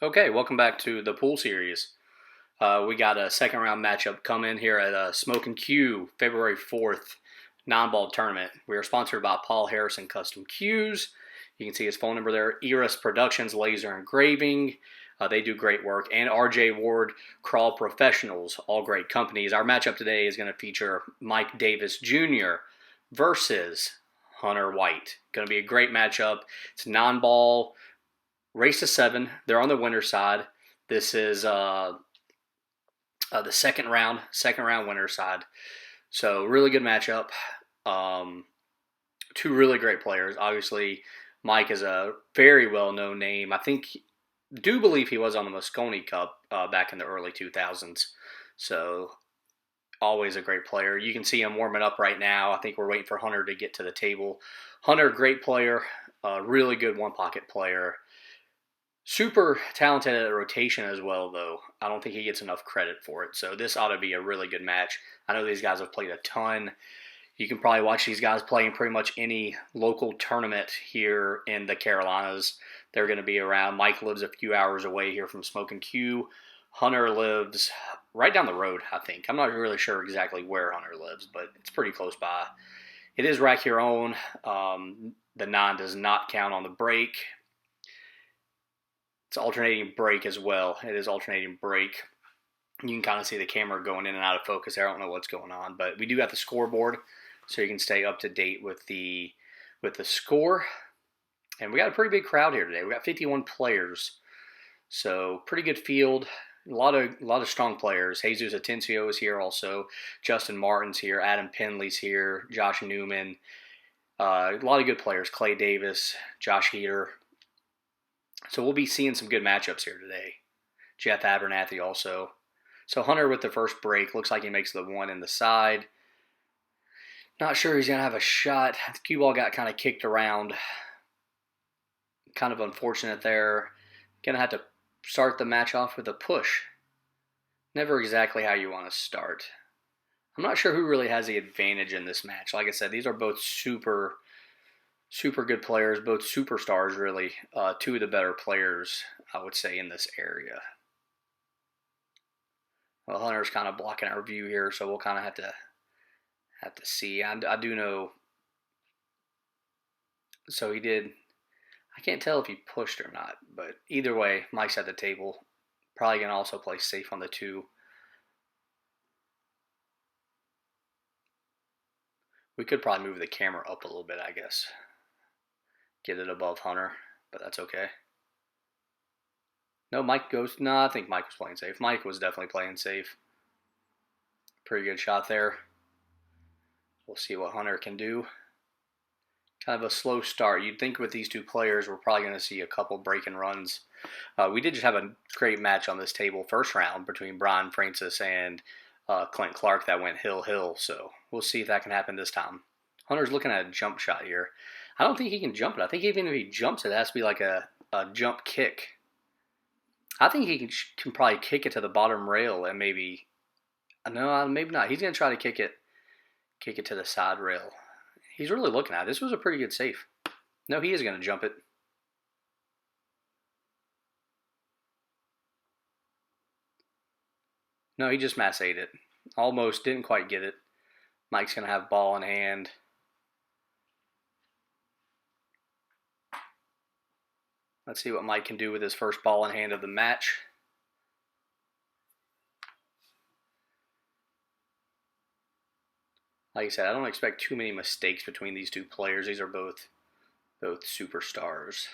Okay, welcome back to the pool series. We got a second round matchup coming here at Smokin Cue, February 4th, non-ball tournament. We are sponsored by Paul Harrison Custom Cues. You can see his phone number there. Erus Productions Laser Engraving. They do great work. And RJ Ward Crawl Professionals, all great companies. Our matchup today is going to feature Mike Davis Jr. versus Hunter White. Going to be a great matchup. It's non-ball. Race to 7. They're on the winner's side. This is the second round winner's side. So really good matchup. Two really great players. Obviously, Mike is a very well-known name. Do believe he was on the Mosconi Cup back in the early 2000s. So always a great player. You can see him warming up right now. I think we're waiting for Hunter to get to the table. Hunter, great player. Really good one-pocket player. Super talented at rotation as well, though. I don't think he gets enough credit for it. So this ought to be a really good match. I know these guys have played a ton. You can probably watch these guys play in pretty much any local tournament here in the Carolinas. They're going to be around. Mike lives a few hours away here from Smokin Cue. Hunter lives right down the road, I think. I'm not really sure exactly where Hunter lives, but it's pretty close by. It is rack your own. The 9 does not count on the break. It's alternating brake as well. It is alternating brake. You can kind of see the camera going in and out of focus there. I don't know what's going on, but we do have the scoreboard, so you can stay up to date with the score. And we got a pretty big crowd here today. We got 51 players, so pretty good field. A lot of strong players. Jesus Atencio is here also. Justin Martin's here. Adam Penley's here. Josh Newman. A lot of good players. Clay Davis, Josh Heater. So we'll be seeing some good matchups here today. Jeff Abernathy also. So Hunter with the first break. Looks like he makes the 1 in the side. Not sure he's going to have a shot. The cue ball got kind of kicked around. Kind of unfortunate there. Going to have to start the match off with a push. Never exactly how you want to start. I'm not sure who really has the advantage in this match. Like I said, these are both super good players, both superstars, really. Two of the better players, I would say, in this area. Well, Hunter's kind of blocking our view here, so we'll kind of have to see. I do know. So he did. I can't tell if he pushed or not, but either way, Mike's at the table. Probably going to also play safe on the 2. We could probably move the camera up a little bit, I guess. Get it above Hunter, but that's okay. No, Mike goes. No, I think Mike was playing safe. Mike was definitely playing safe. Pretty good shot there. We'll see what Hunter can do. Kind of a slow start. You'd think with these two players, we're probably going to see a couple break and runs. We did just have a great match on this table, first round, between Brian Francis and Clint Clark that went hill. So we'll see if that can happen this time. Hunter's looking at a jump shot here. I don't think he can jump it. I think even if he jumps it, it has to be like a jump kick. I think he can probably kick it to the bottom rail and maybe... No, maybe not. He's going to try to kick it to the side rail. He's really looking at it. This was a pretty good save. No, he is going to jump it. No, he just massaged it. Almost, didn't quite get it. Mike's going to have ball in hand. Let's see what Mike can do with his first ball in hand of the match. Like I said, I don't expect too many mistakes between these two players. These are both superstars.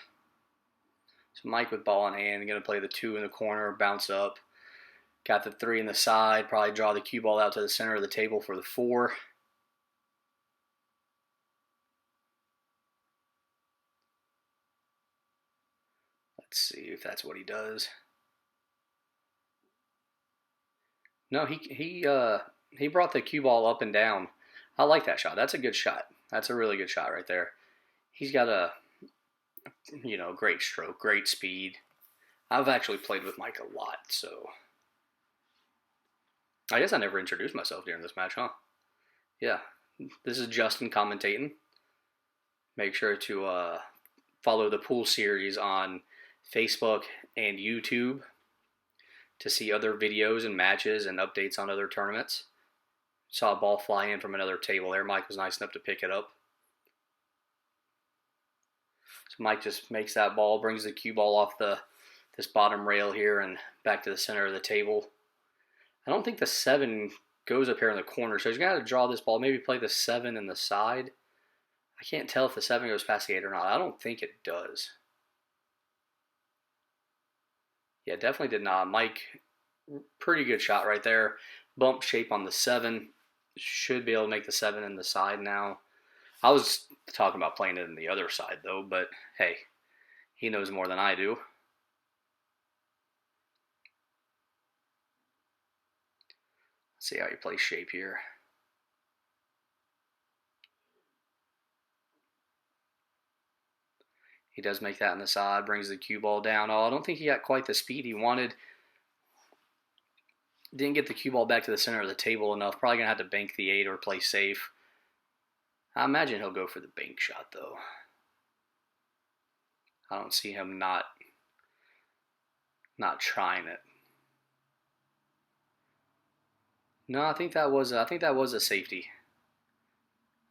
So Mike with ball in hand, going to play the 2 in the corner, bounce up. Got the 3 in the side, probably draw the cue ball out to the center of the table for the 4. Let's see if that's what he does. No, he brought the cue ball up and down. I like that shot. That's a good shot. That's a really good shot right there. He's got a, great stroke, great speed. I've actually played with Mike a lot, so I guess I never introduced myself during this match, huh? Yeah, this is Justin commentating. Make sure to follow the pool series on Facebook and YouTube to see other videos and matches and updates on other tournaments. Saw a ball fly in from another table there. Mike was nice enough to pick it up. So Mike just makes that ball, brings the cue ball off this bottom rail here and back to the center of the table. I don't think the 7 goes up here in the corner, so he's got to draw this ball, maybe play the 7 in the side. I can't tell if the 7 goes past the 8 or not. I don't think it does. Yeah, definitely did not. Mike, pretty good shot right there. Bump shape on the 7. Should be able to make the 7 in the side now. I was talking about playing it in the other side, though, but hey, he knows more than I do. Let's see how he plays shape here. He does make that in the side, brings the cue ball down. Oh, I don't think he got quite the speed he wanted. Didn't get the cue ball back to the center of the table enough. Probably going to have to bank the 8 or play safe. I imagine he'll go for the bank shot, though. I don't see him not trying it. No, I think that was a safety.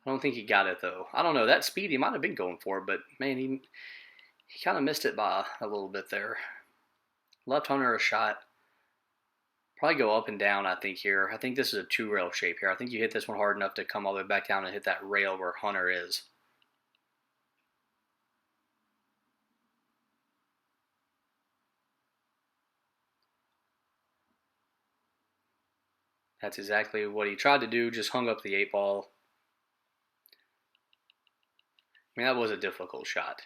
I don't think he got it, though. I don't know. That speed, he might have been going for it, but, man, he kind of missed it by a little bit there. Left Hunter a shot. Probably go up and down, I think, here. I think this is a 2-rail shape here. I think you hit this one hard enough to come all the way back down and hit that rail where Hunter is. That's exactly what he tried to do, just hung up the 8 ball. I mean, that was a difficult shot.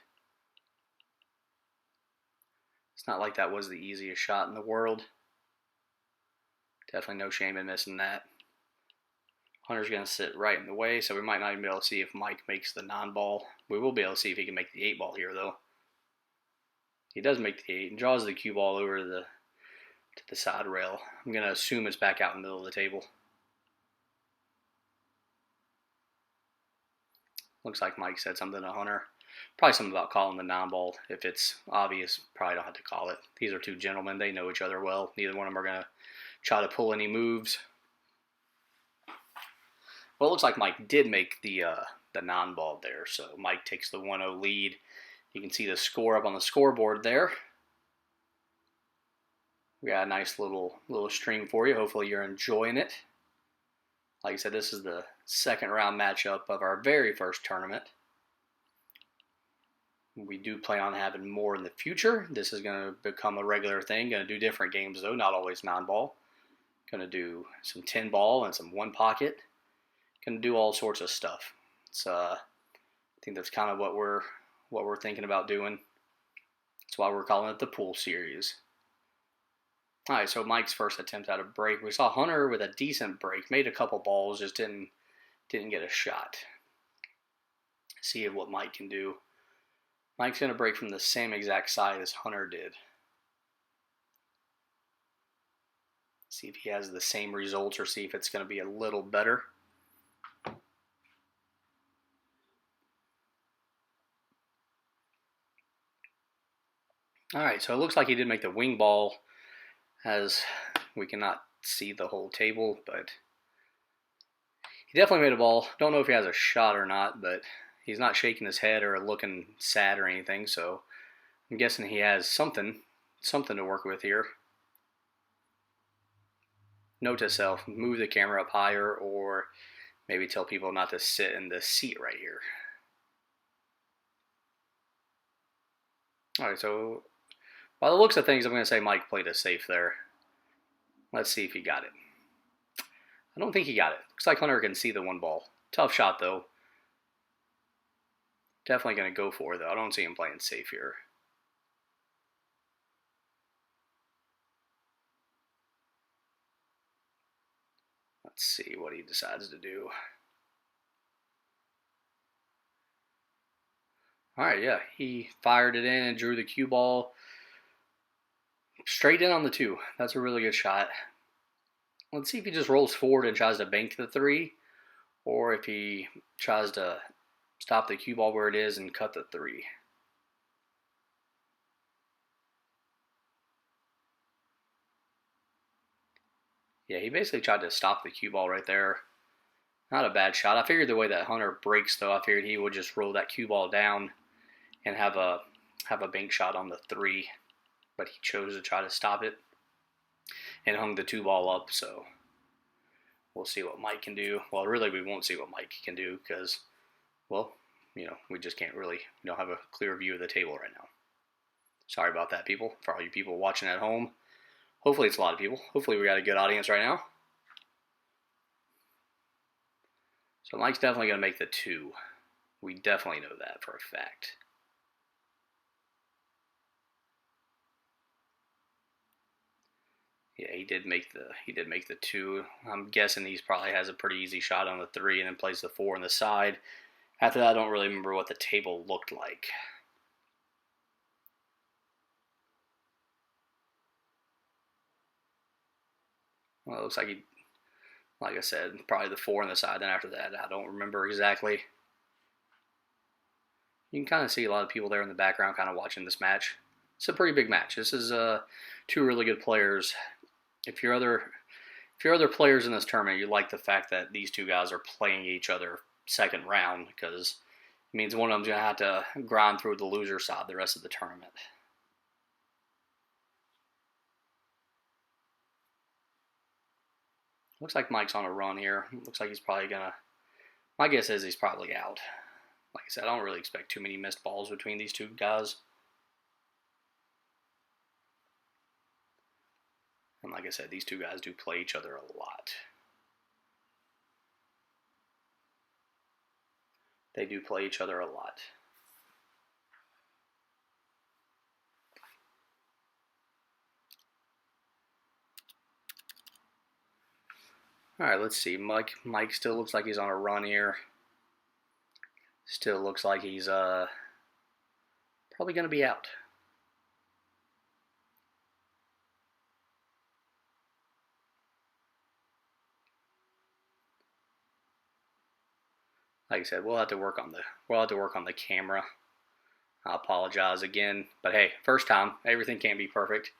It's not like that was the easiest shot in the world. Definitely no shame in missing that. Hunter's going to sit right in the way, so we might not even be able to see if Mike makes the non-ball. We will be able to see if he can make the 8 ball here, though. He does make the 8 and draws the cue ball over to the side rail. I'm going to assume it's back out in the middle of the table. Looks like Mike said something to Hunter. Probably something about calling the non-ball. If it's obvious, probably don't have to call it. These are two gentlemen. They know each other well. Neither one of them are going to try to pull any moves. Well, it looks like Mike did make the non-ball there. So Mike takes the 1-0 lead. You can see the score up on the scoreboard there. We got a nice little stream for you. Hopefully you're enjoying it. Like I said, this is the second round matchup of our very first tournament. We do plan on having more in the future. This is going to become a regular thing. Going to do different games, though, not always non-ball. Going to do some 10-ball and some 1-pocket. Going to do all sorts of stuff. It's I think that's kind of what we're thinking about doing. That's why we're calling it the pool series. All right, so Mike's first attempt at a break. We saw Hunter with a decent break, made a couple balls, just didn't get a shot. See what Mike can do. Mike's going to break from the same exact side as Hunter did. See if he has the same results or see if it's going to be a little better. All right, so it looks like he did make the wing ball, as we cannot see the whole table, but he definitely made a ball. Don't know if he has a shot or not, but he's not shaking his head or looking sad or anything, so I'm guessing he has something to work with here. Note to self, move the camera up higher, or maybe tell people not to sit in the seat right here. All right, so by the looks of things, I'm going to say Mike played it safe there. Let's see if he got it. I don't think he got it. Looks like Hunter can see the 1 ball. Tough shot, though. Definitely going to go for it, though. I don't see him playing safe here. Let's see what he decides to do. All right, yeah. He fired it in and drew the cue ball straight in on the 2. That's a really good shot. Let's see if he just rolls forward and tries to bank the 3, or if he tries to stop the cue ball where it is and cut the 3. Yeah, he basically tried to stop the cue ball right there. Not a bad shot. I figured the way that Hunter breaks, though, I figured he would just roll that cue ball down and have a bank shot on the 3. But he chose to try to stop it and hung the 2 ball up. So we'll see what Mike can do. Well, really, we won't see what Mike can do because, well, we just can't really, we don't have a clear view of the table right now. Sorry about that, people. For all you people watching at home. Hopefully it's a lot of people. Hopefully we got a good audience right now. So Mike's definitely going to make the 2. We definitely know that for a fact. Yeah, he did make the 2. I'm guessing he probably has a pretty easy shot on the 3 and then plays the 4 on the side. After that, I don't really remember what the table looked like. Well, it looks like he, like I said, probably the 4 on the side. Then after that, I don't remember exactly. You can kind of see a lot of people there in the background kind of watching this match. It's a pretty big match. This is 2 really good players. If you're other players in this tournament, you like the fact that these 2 guys are playing each other second round because it means one of them's going to have to grind through the loser side the rest of the tournament. Looks like Mike's on a run here. Looks like he's probably going to, my guess is he's probably out. Like I said, I don't really expect too many missed balls between these 2 guys. And like I said, these 2 guys do play each other a lot. They do play each other a lot. All right, let's see. Mike still looks like he's on a run here. Still looks like he's probably going to be out. Like I said, we'll have to work on the camera. I apologize again, but hey, first time, everything can't be perfect.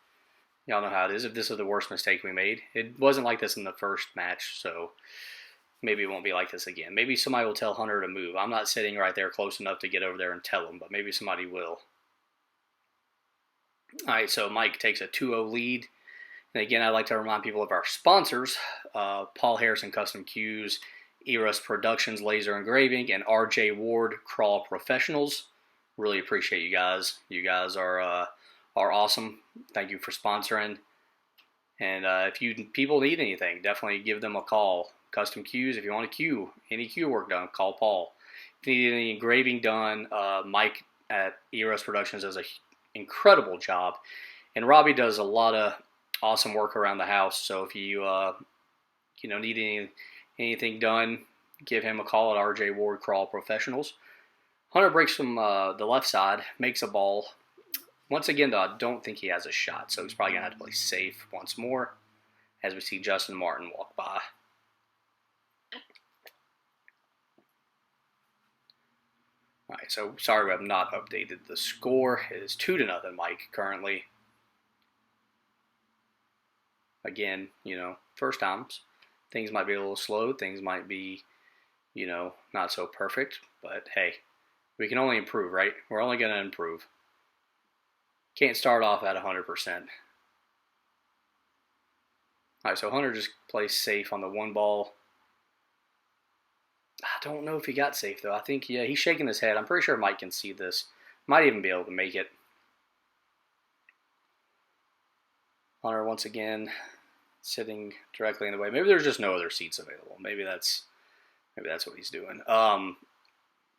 Y'all know how it is. If this is the worst mistake we made, it wasn't like this in the first match, so maybe it won't be like this again. Maybe somebody will tell Hunter to move. I'm not sitting right there close enough to get over there and tell him, but maybe somebody will. All right, so Mike takes a 2-0 lead. And again, I'd like to remind people of our sponsors, Paul Harrison Custom Cues, Erus Productions Laser Engraving, and RJ Ward Crawl Professionals. Really appreciate you guys. You guys are awesome. Thank you for sponsoring. And if you people need anything, definitely give them a call. Custom cues, if you want any cue work done, call Paul. If you need any engraving done, Mike at Erus Productions does an incredible job. And Robbie does a lot of awesome work around the house. So if you need anything done, give him a call at RJ Ward Crawl Professionals. Hunter breaks from the left side, makes a ball. Once again, though, I don't think he has a shot, so he's probably going to have to play safe once more as we see Justin Martin walk by. All right, so sorry we have not updated the score. It is 2-0 Mike currently. Again, first times. Things might be a little slow. Things might be, not so perfect. But hey, we can only improve, right? We're only going to improve. Can't start off at 100%. All right, so Hunter just plays safe on the 1 ball. I don't know if he got safe, though. I think, yeah, he's shaking his head. I'm pretty sure Mike can see this. Might even be able to make it. Hunter, once again, sitting directly in the way. Maybe there's just no other seats available. Maybe that's what he's doing.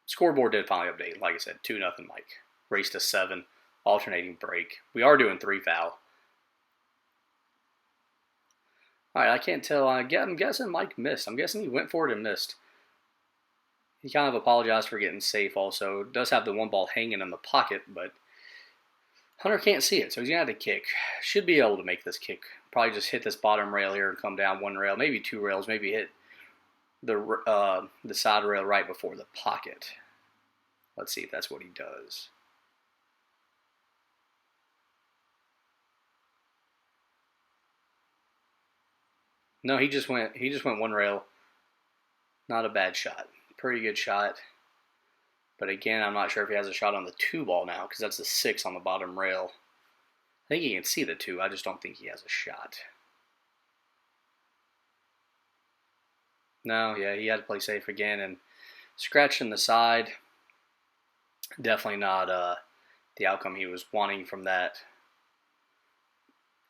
Scoreboard did finally update. Like I said, 2-0 Mike. Race to 7. Alternating break. We are doing 3 foul. All right, I can't tell. I'm guessing Mike missed. I'm guessing he went for it and missed. He kind of apologized for getting safe also. Does have the 1 ball hanging in the pocket, but Hunter can't see it, so he's going to have to kick. Should be able to make this kick. Probably just hit this bottom rail here and come down 1 rail, maybe 2 rails, maybe hit the side rail right before the pocket. Let's see if that's what he does. No, he just went one rail. Not a bad shot. Pretty good shot. But again, I'm not sure if he has a shot on the 2 ball now, because that's the 6 on the bottom rail. I think he can see the 2. I just don't think he has a shot. No, yeah, he had to play safe again and scratching the side. Definitely not the outcome he was wanting from that.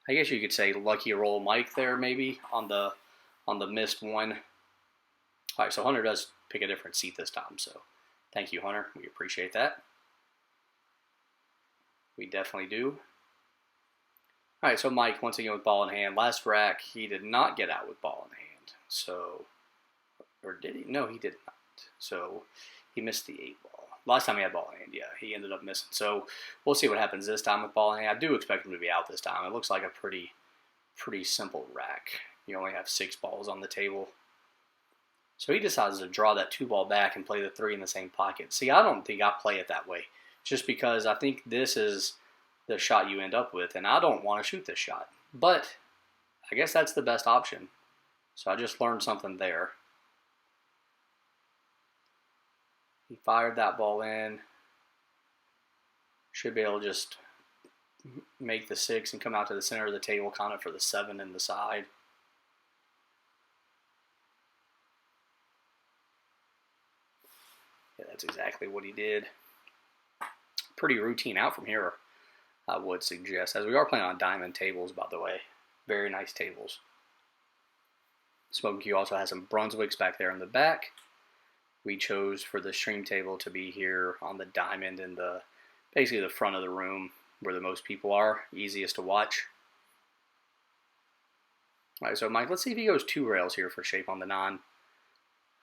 I guess you could say lucky roll Mike there, maybe on the missed one. All right, so Hunter does pick a different seat this time, so thank you, Hunter. We appreciate that. We definitely do. All right, so Mike, once again with ball in hand. Last rack, he did not get out with ball in hand. So, or did he? No, he did not. So, he missed the 8 ball. Last time he had ball in hand, yeah, he ended up missing. So, we'll see what happens this time with ball in hand. I do expect him to be out this time. It looks like a pretty simple rack. You only have 6 balls on the table. So he decides to draw that 2 ball back and play the 3 in the same pocket. See, I don't think I play it that way, just because I think this is the shot you end up with, and I don't want to shoot this shot. But I guess that's the best option. So I just learned something there. He fired that ball in. Should be able to just make the 6 and come out to the center of the table, kind of for the 7 in the side. Yeah, that's exactly what he did. Pretty routine out from here, I would suggest, as we are playing on diamond tables, by the way. Very nice tables. Smokin Cue also has some Brunswicks back there in the back. We chose for the stream table to be here on the diamond in the basically the front of the room where the most people are, easiest to watch. All right, so Mike, let's see if he goes 2 rails here for shape on the 9.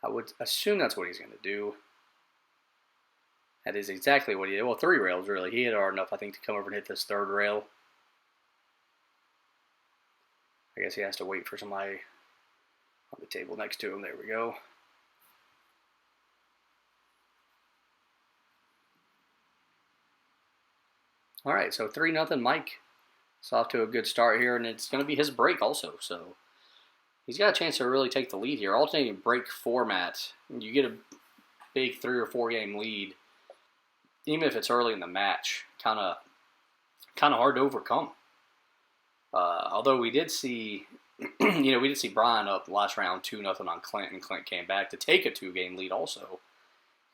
I would assume that's what he's going to do. That is exactly what he did. Well, 3 rails, really. He hit hard enough, I think, to come over and hit this 3rd rail. I guess he has to wait for somebody on the table next to him. There we go. All right, so 3-0 Mike. It's off to a good start here, and it's going to be his break also. So he's got a chance to really take the lead here. Alternating break format, you get a big 3 or 4 game lead, even if it's early in the match, kind of hard to overcome. Although we did see, we did see Brian up last round 2-0 on Clint, and Clint came back to take a 2-game lead also,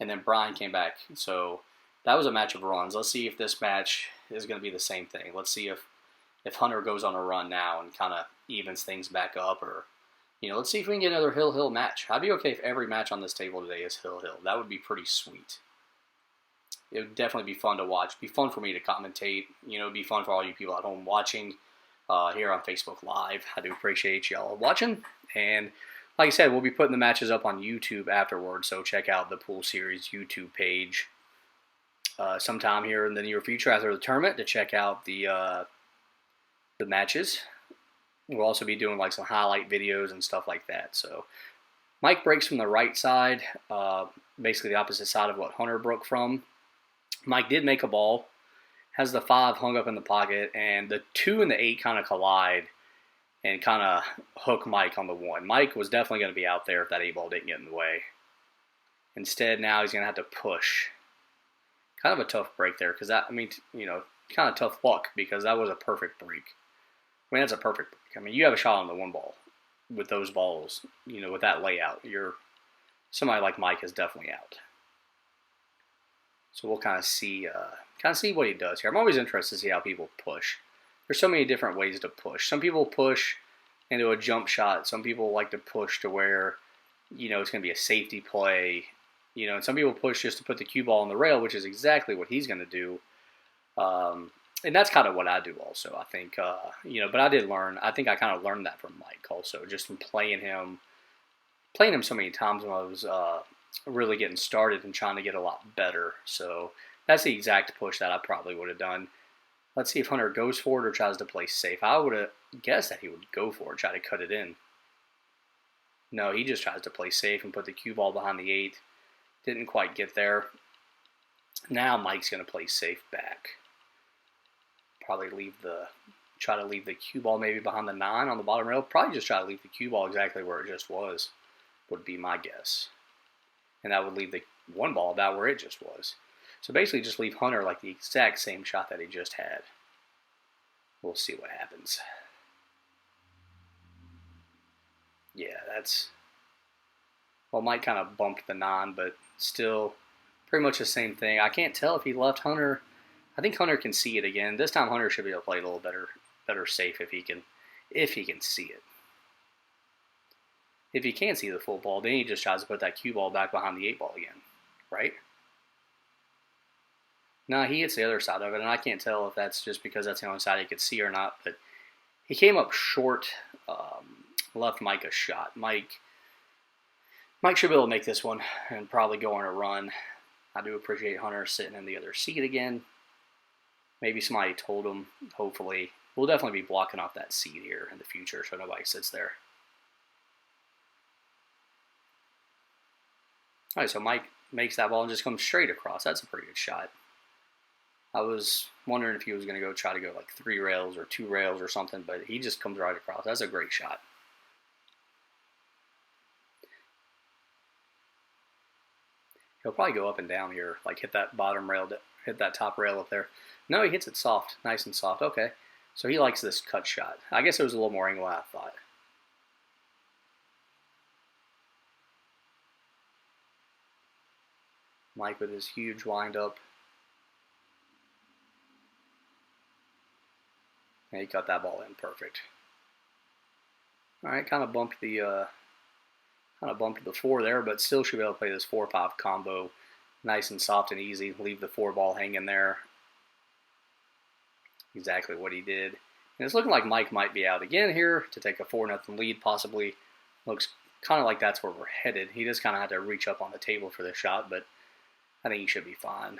and then Brian came back. So that was a match of runs. Let's see if this match is going to be the same thing. Let's see if Hunter goes on a run now and kind of evens things back up, or let's see if we can get another Hill match. I'd be okay if every match on this table today is Hill. That would be pretty sweet. It would definitely be fun to watch. It'd be fun for me to commentate. It'd be fun for all you people at home watching here on Facebook Live. I do appreciate y'all watching. And like I said, we'll be putting the matches up on YouTube afterwards, so check out the Pool Series YouTube page sometime here in the near future after the tournament to check out the matches. We'll also be doing like some highlight videos and stuff like that. So Mike breaks from the right side, basically the opposite side of what Hunter broke from. Mike did make a ball, has the 5 hung up in the pocket, and the 2 and the 8 kind of collide and kind of hook Mike on the 1. Mike was definitely going to be out there if that 8 ball didn't get in the way. Instead, now he's going to have to push. Kind of a tough break there, because kind of tough luck, because that was a perfect break. That's a perfect break. You have a shot on the 1 ball with those balls, with that layout. Somebody like Mike is definitely out. So we'll kind of see what he does here. I'm always interested to see how people push. There's so many different ways to push. Some people push into a jump shot. Some people like to push to where, it's going to be a safety play. And some people push just to put the cue ball on the rail, which is exactly what he's going to do. And that's kind of what I do also, I think. But I did learn. I think I kind of learned that from Mike also, just from playing him so many times when I was really getting started and trying to get a lot better. So that's the exact push that I probably would have done. Let's see if Hunter goes for it or tries to play safe. I would have guessed that he would go for it, try to cut it in. No, he just tries to play safe and put the cue ball behind the 8. Didn't quite get there. Now Mike's going to play safe back. Probably leave the Try to leave the cue ball maybe behind the 9 on the bottom rail. Probably just try to leave the cue ball exactly where it just was, would be my guess. And that would leave the 1 ball about where it just was. So basically just leave Hunter like the exact same shot that he just had. We'll see what happens. Yeah, that's... Well, Mike kind of bumped the 9, but still pretty much the same thing. I can't tell if he left Hunter. I think Hunter can see it again. This time Hunter should be able to play a little better safe if he can see it. If he can't see the full ball, then he just tries to put that cue ball back behind the 8 ball again, right? No, he hits the other side of it, and I can't tell if that's just because that's the only side he could see or not, but he came up short, left Mike a shot. Mike should be able to make this one and probably go on a run. I do appreciate Hunter sitting in the other seat again. Maybe somebody told him, hopefully. We'll definitely be blocking off that seat here in the future so nobody sits there. All right, so Mike makes that ball and just comes straight across. That's a pretty good shot. I was wondering if he was going to try to go like 3 rails or 2 rails or something, but he just comes right across. That's a great shot. He'll probably go up and down here, like hit that bottom rail, hit that top rail up there. No, he hits it soft, nice and soft. Okay, so he likes this cut shot. I guess it was a little more angle than I thought. Mike with his huge windup. And he cut that ball in perfect. All right, kind of bumped the 4 there, but still should be able to play this 4-5 combo nice and soft and easy. Leave the 4 ball hanging there. Exactly what he did. And it's looking like Mike might be out again here to take a 4-0 lead, possibly. Looks kind of like that's where we're headed. He just kind of had to reach up on the table for this shot, but I think he should be fine.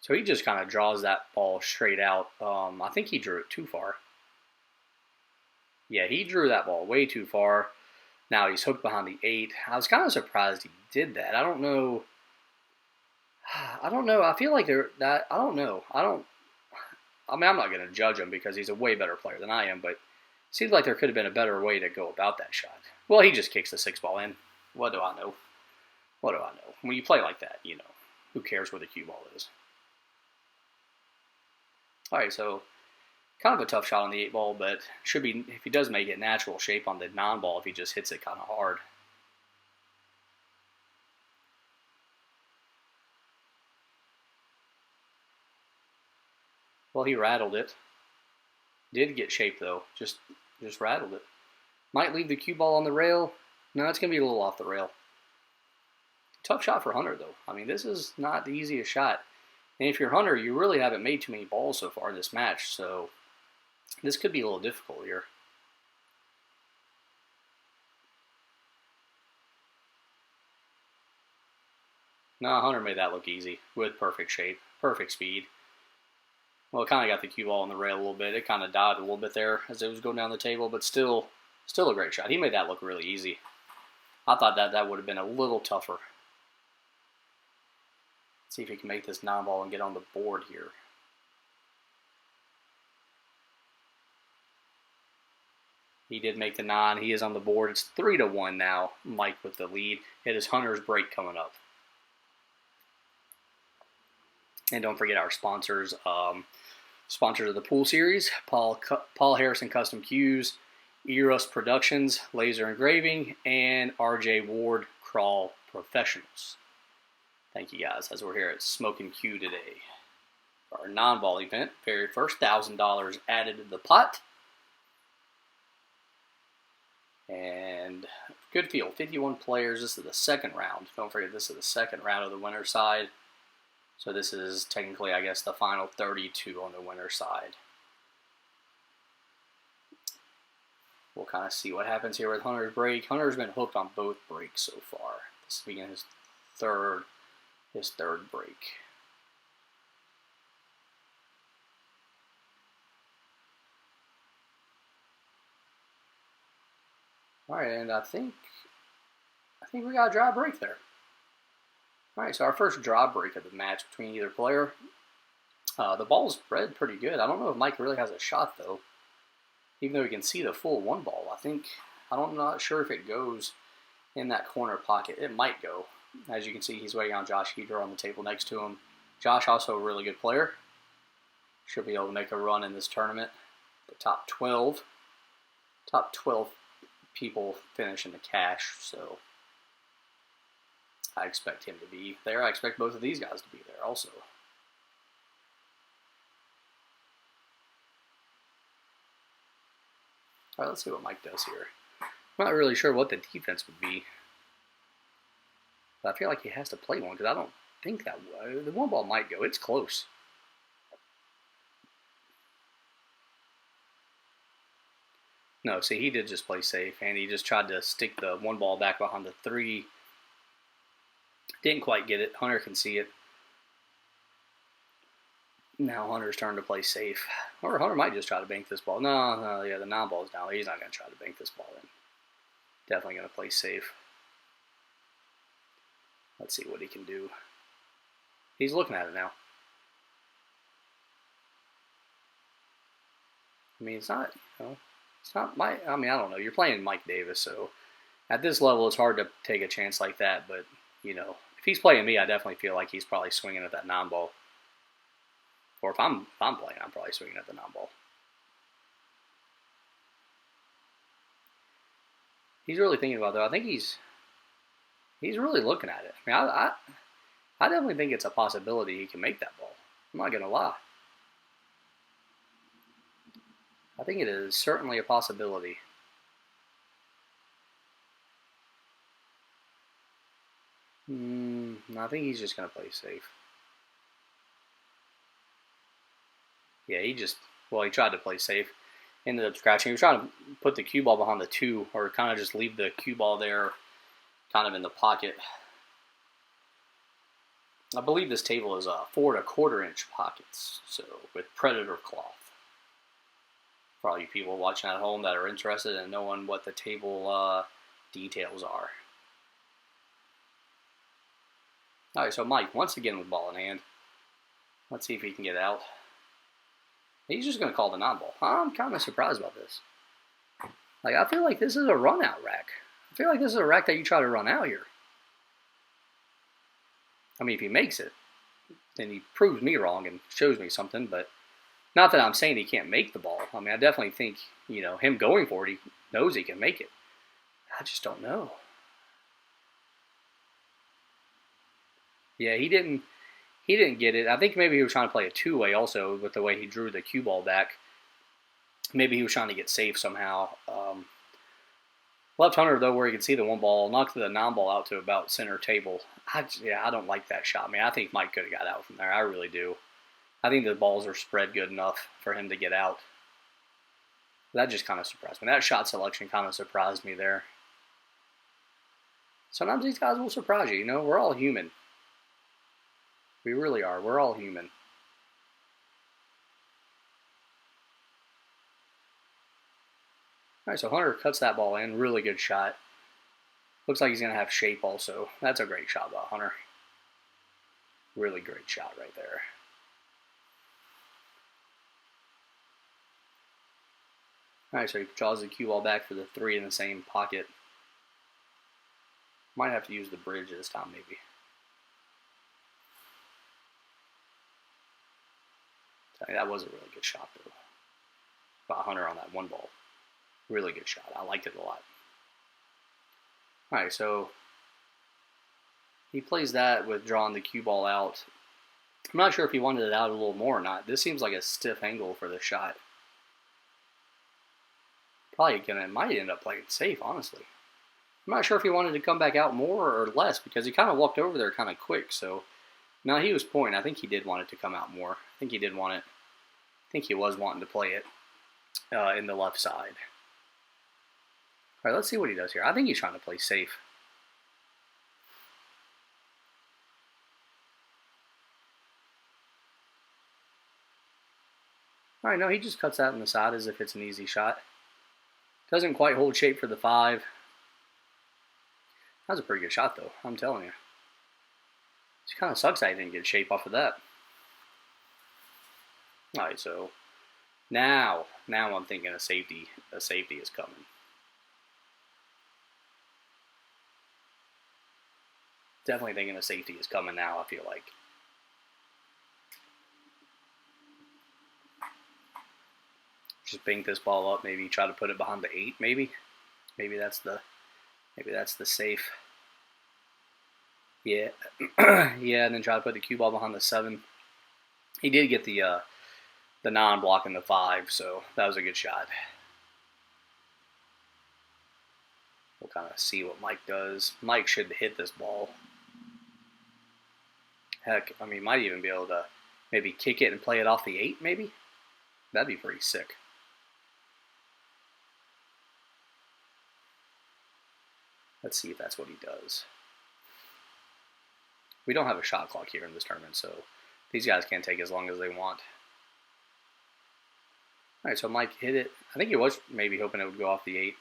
So he just kind of draws that ball straight out. I think he drew it too far. Yeah, he drew that ball way too far. Now he's hooked behind the 8. I was kind of surprised he did that. I don't know. I feel like I don't know. I mean, I'm not going to judge him because he's a way better player than I am, but it seems like there could have been a better way to go about that shot. Well, he just kicks the 6 ball in. What do I know? What do I know? When you play like that, you know, who cares where the cue ball is? All right, so kind of a tough shot on the 8 ball, but should be, if he does make it, natural shape on the 9 ball if he just hits it kind of hard. Well, he rattled it. Did get shape though, just rattled it. Might leave the cue ball on the rail. No, it's going to be a little off the rail. Tough shot for Hunter though. I mean, this is not the easiest shot. And if you're Hunter, you really haven't made too many balls so far in this match, so this could be a little difficult here. No, Hunter made that look easy with perfect shape, perfect speed. Well, it kind of got the cue ball on the rail a little bit. It kind of died a little bit there as it was going down the table, but still a great shot. He made that look really easy. I thought that would have been a little tougher. Let's see if he can make this 9 ball and get on the board here. He did make the 9. He is on the board. It's 3-1 now. Mike with the lead. It is Hunter's break coming up. And don't forget our sponsors. Sponsors of the pool series: Paul Harrison Custom Cues, Erus Productions, Laser Engraving, and RJ Ward Crawl Professionals. Thank you guys, as we're here at Smokin Cue today. Our non-ball event, very first $1,000 added to the pot. And good field, 51 players. This is the second round. Don't forget, this is the second round of the winner's side. So this is technically, I guess, the final 32 on the winner's side. We'll kind of see what happens here with Hunter's break. Hunter's been hooked on both breaks so far. This being his third break. All right, and I think we got a dry break there. All right, so our first draw break of the match between either player. The ball's spread pretty good. I don't know if Mike really has a shot, though. Even though he can see the full one ball. I'm not sure if it goes in that corner pocket. It might go. As you can see, he's waiting on Josh Heater on the table next to him. Josh, also a really good player. Should be able to make a run in this tournament. The top 12 people finish in the cash, so I expect him to be there. I expect both of these guys to be there also. All right, let's see what Mike does here. I'm not really sure what the defense would be, but I feel like he has to play one because I don't think that the one ball might go. It's close. No, see, he did just play safe, and he just tried to stick the one ball back behind the 3. Didn't quite get it. Hunter can see it. Now Hunter's turn to play safe. Or Hunter might just try to bank this ball. No, yeah, the 9 ball's down. He's not going to try to bank this ball in. Definitely going to play safe. Let's see what he can do. He's looking at it now. I mean, it's not, it's not I don't know. You're playing Mike Davis, so at this level, it's hard to take a chance like that. But, if he's playing me, I definitely feel like he's probably swinging at that 9 ball. Or if I'm playing, I'm probably swinging at the 9 ball. He's really thinking about it, though. I think he's really looking at it. I mean, I definitely think it's a possibility he can make that ball. I'm not going to lie. I think it is certainly a possibility. I think he's just going to play safe. Yeah, he tried to play safe. Ended up scratching. He was trying to put the cue ball behind the 2, or kind of just leave the cue ball there, kind of in the pocket. I believe this table is 4 1/4 inch pockets, so with Predator cloth. For all you people watching at home that are interested in knowing what the table details are. All right, so Mike, once again with ball in hand. Let's see if he can get out. He's just going to call the 9 ball. I'm kind of surprised about this. Like, I feel like this is a run-out rack. I feel like this is a rack that you try to run out here. I mean, if he makes it, then he proves me wrong and shows me something, but not that I'm saying he can't make the ball. I mean, I definitely think, him going for it, he knows he can make it. I just don't know. Yeah, he didn't get it. I think maybe he was trying to play a 2-way also with the way he drew the cue ball back. Maybe he was trying to get safe somehow. Left Hunter, though, where he could see the 1 ball, knocked the 9 ball out to about center table. I don't like that shot. I mean, I think Mike could have got out from there. I really do. I think the balls are spread good enough for him to get out. That just kind of surprised me. That shot selection kind of surprised me there. Sometimes these guys will surprise you. We're all human. We really are. We're all human. All right, so Hunter cuts that ball in. Really good shot. Looks like he's going to have shape also. That's a great shot by Hunter. Really great shot right there. All right, so he draws the cue ball back for the 3 in the same pocket. Might have to use the bridge this time, maybe. That was a really good shot, though, by Hunter on that 1 ball. Really good shot. I liked it a lot. All right, so he plays that with drawing the cue ball out. I'm not sure if he wanted it out a little more or not. This seems like a stiff angle for the shot. Might end up playing safe, honestly. I'm not sure if he wanted to come back out more or less because he kind of walked over there kind of quick. So, no, he was pointing. I think he did want it to come out more. I think he did want it. I think he was wanting to play it in the left side. All right, let's see what he does here. I think he's trying to play safe. All right, no, he just cuts that in the side as if it's an easy shot. Doesn't quite hold shape for the 5. That was a pretty good shot, though. I'm telling you. It kind of sucks that he didn't get shape off of that. All right, so now I'm thinking a safety is coming. Definitely thinking a safety is coming now, I feel like. Just bink this ball up, maybe try to put it behind the 8, maybe. Maybe that's the safe. Yeah. Yeah, and then try to put the cue ball behind the 7. He did get the non-block in the 5, so that was a good shot. We'll kind of see what Mike does. Mike should hit this ball. Heck, I mean, might even be able to maybe kick it and play it off the 8, maybe? That'd be pretty sick. Let's see if that's what he does. We don't have a shot clock here in this tournament, so these guys can't take as long as they want. All right, so Mike hit it. I think he was maybe hoping it would go off the 8.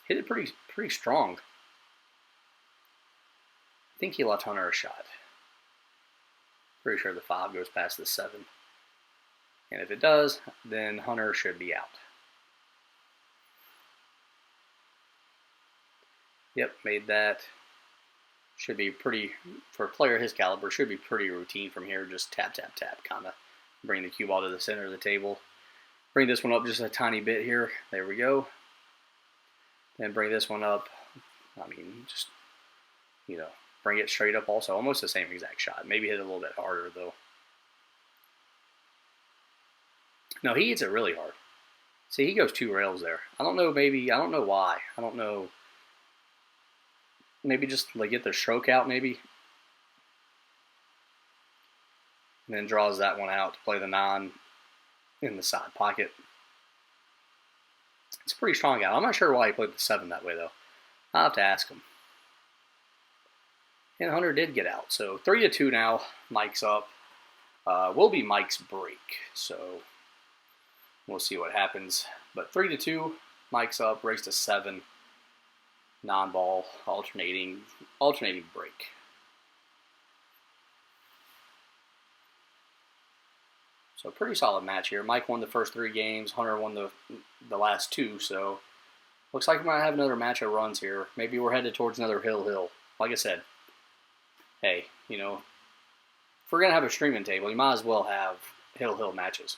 Hit it pretty strong. I think he left Hunter a shot. Pretty sure the 5 goes past the 7. And if it does, then Hunter should be out. Yep, made that. Should be pretty, for a player his caliber, should be pretty routine from here. Just tap, tap, tap, kind of bring the cue ball to the center of the table. Bring this one up just a tiny bit here. There we go. Then bring this one up. I mean, just, you know, bring it straight up also. Almost the same exact shot. Maybe hit it a little bit harder, though. No, he hits it really hard. See, he goes 2 rails there. I don't know, maybe, I don't know why. I don't know. Maybe just like get the stroke out, maybe. And then draws that one out to play the 9 in the side pocket. It's a pretty strong out. I'm not sure why he played the 7 that way, though. I'll have to ask him. And Hunter did get out. So 3-2 now. Mike's up. Will be Mike's break. So we'll see what happens. But 3-2. Mike's up. Race to 7. Non-ball. Alternating break. So pretty solid match here. Mike won the first 3 games. Hunter won the last 2. So looks like we might have another match of runs here. Maybe we're headed towards another hill. Like I said, hey, you know, if we're going to have a streaming table, you might as well have hill matches.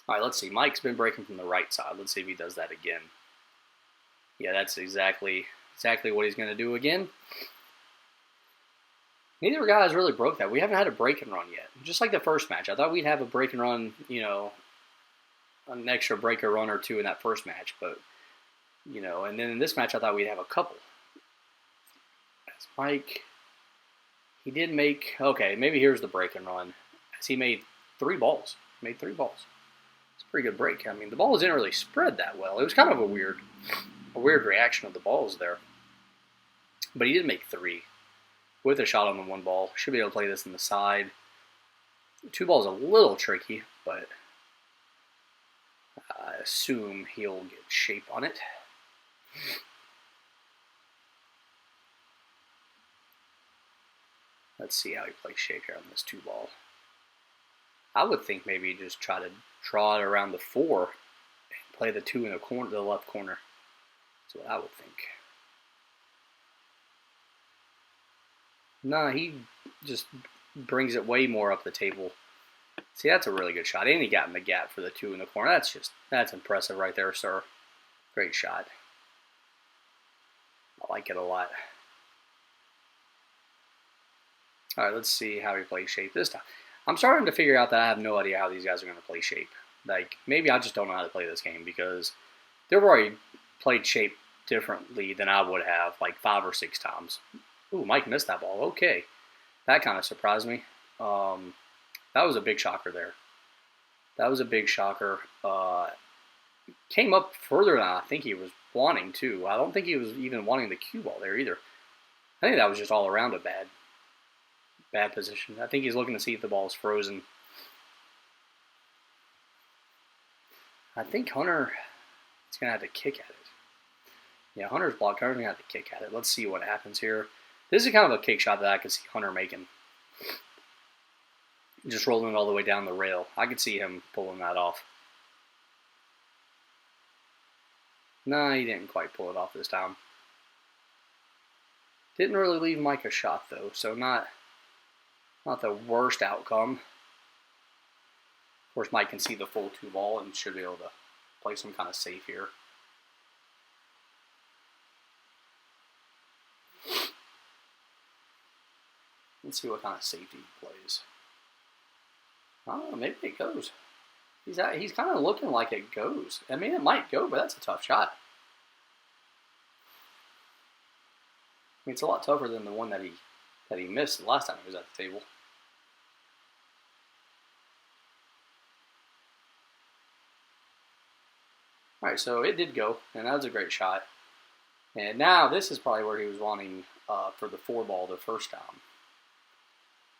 All right, let's see. Mike's been breaking from the right side. Let's see if he does that again. Yeah, that's exactly what he's going to do again. Neither guys really broke that. We haven't had a break and run yet. Just like the first match. I thought we'd have a break and run, you know, an extra break or run or 2 in that first match. But, you know, and then in this match I thought we'd have a couple. That's Mike. He did make, okay, maybe here's the break and run. As he made 3 balls. It's a pretty good break. I mean, the balls didn't really spread that well. It was kind of a weird reaction of the balls there. But he did make 3. With a shot on the 1 ball. Should be able to play this in the side. 2 balls a little tricky, but I assume he'll get shape on it. Let's see how he plays shape here on this 2 ball. I would think maybe just try to draw it around the 4 and play the 2 in the corner, the left corner. That's what I would think. Nah, he just brings it way more up the table. See, that's a really good shot. And he got in the gap for the 2 in the corner. That's impressive right there, sir. Great shot. I like it a lot. All right, let's see how he plays shape this time. I'm starting to figure out that I have no idea how these guys are going to play shape. Like, maybe I just don't know how to play this game because they've already played shape differently than I would have, like 5 or 6 times. Ooh, Mike missed that ball. Okay. That kind of surprised me. That was a big shocker there. That was a big shocker. Came up further than I think he was wanting to. I don't think he was even wanting the cue ball there either. I think that was just all around a bad position. I think he's looking to see if the ball is frozen. I think Hunter is going to have to kick at it. Yeah, Hunter's blocked. Hunter's going to have to kick at it. Let's see what happens here. This is kind of a kick shot that I could see Hunter making. Just rolling it all the way down the rail. I could see him pulling that off. Nah, he didn't quite pull it off this time. Didn't really leave Mike a shot though, so not the worst outcome. Of course, Mike can see the full 2 ball and should be able to play some kind of safe here. Let's see what kind of safety he plays. I don't know, maybe it goes. He's kind of looking like it goes. I mean, it might go, but that's a tough shot. I mean, it's a lot tougher than the one that he missed the last time he was at the table. All right, so it did go, and that was a great shot. And now this is probably where he was wanting for the 4 ball the first time.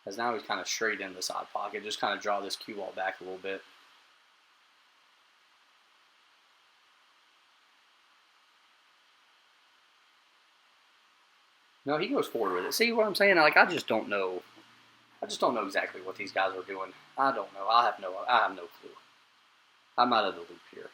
As now he's kind of straight in the side pocket. Just kind of draw this cue ball back a little bit. No, he goes forward with it. See what I'm saying? Like, I just don't know. I just don't know exactly what these guys are doing. I don't know. I have no clue. I'm out of the loop here.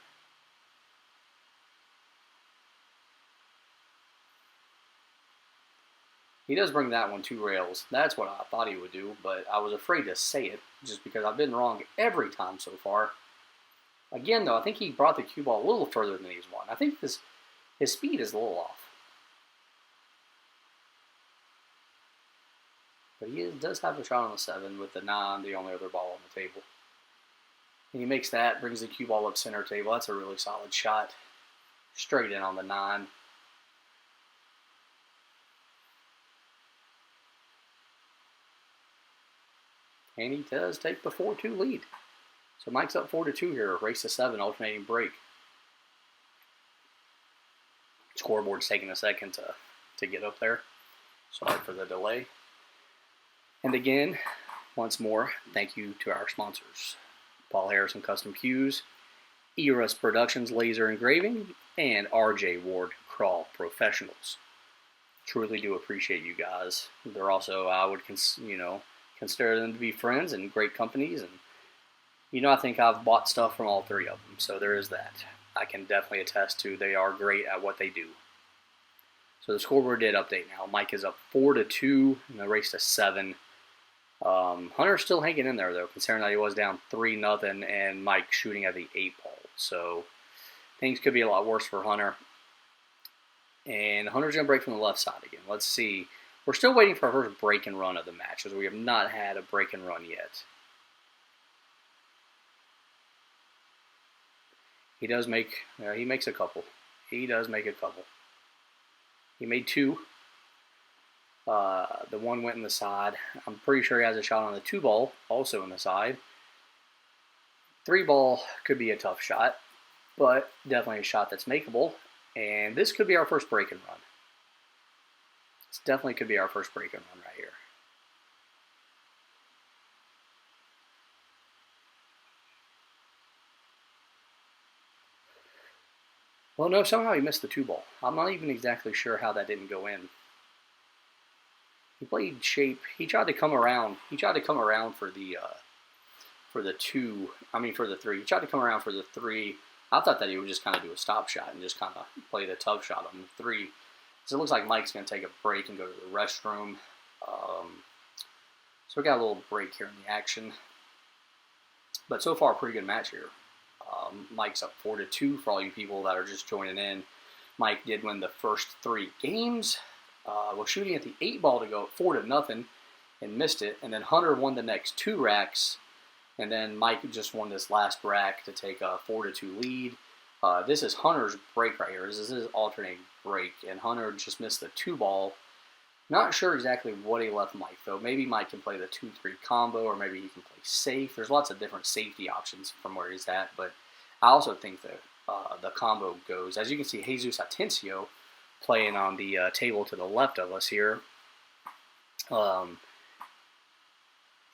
He does bring that one 2 rails. That's what I thought he would do, but I was afraid to say it just because I've been wrong every time so far. Again, though, I think he brought the cue ball a little further than he's won. I think his speed is a little off. But he does have a shot on the 7 with the 9, the only other ball on the table. And he makes that, brings the cue ball up center table. That's a really solid shot. Straight in on the 9. And he does take the 4-2 lead. So Mike's up 4-2 here. Race to 7, alternating break. Scoreboard's taking a second to get up there. Sorry for the delay. And again, once more, thank you to our sponsors. Paul Harrison Custom Cues, Erus Productions Laser Engraving, and RJ Ward Crawl Professionals. Truly do appreciate you guys. They're also, I would consider them to be friends and great companies, and I think I've bought stuff from all 3 of them, so there is that. I can definitely attest to they are great at what they do. So the scoreboard did update now. Mike is up 4-2 in the race to 7. Hunter's still hanging in there though, considering that he was down 3-0 and Mike shooting at the 8 ball. So things could be a lot worse for Hunter. And Hunter's gonna break from the left side again. Let's see. We're still waiting for our first break and run of the match, as we have not had a break and run yet. He does make, he makes a couple. He does make a couple. He made 2. The 1 went in the side. I'm pretty sure he has a shot on the 2 ball, also in the side. 3 ball could be a tough shot, but definitely a shot that's makeable. And this could be our first break and run. This definitely could be our first break and run right here. Well, no, somehow he missed the 2 ball. I'm not even exactly sure how that didn't go in. He played shape. He tried to come around. He tried to come around for the 2. I mean for the 3. He tried to come around for the 3. I thought that he would just kind of do a stop shot and just kind of play the tough shot on the 3. So it looks like Mike's going to take a break and go to the restroom. So we got a little break here in the action. But so far, a pretty good match here. Mike's up 4-2 for all you people that are just joining in. Mike did win the first 3 games. Was shooting at the 8 ball to go up 4-0 and missed it. And then Hunter won the next 2 racks. And then Mike just won this last rack to take a 4-2 lead. This is Hunter's break right here. This is his alternating break. And Hunter just missed the 2 ball. Not sure exactly what he left Mike, though. Maybe Mike can play the 2-3 combo, or maybe he can play safe. There's lots of different safety options from where he's at, but I also think that the combo goes. As you can see, Jesus Atencio playing on the table to the left of us here.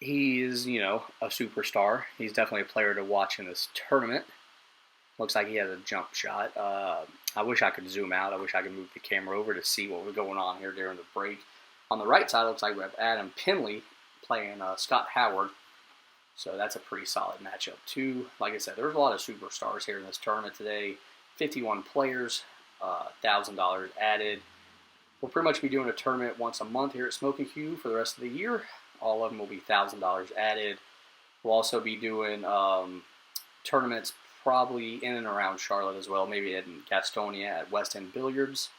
He is, a superstar. He's definitely a player to watch in this tournament. Looks like he has a jump shot. I wish I could zoom out. I wish I could move the camera over to see what was going on here during the break. On the right side, it looks like we have Adam Penley playing Scott Howard. So that's a pretty solid matchup too. Like I said, there's a lot of superstars here in this tournament today. 51 players, $1,000 added. We'll pretty much be doing a tournament once a month here at Smokin Cue for the rest of the year. All of them will be $1,000 added. We'll also be doing tournaments probably in and around Charlotte as well, maybe in Gastonia at West End Billiards.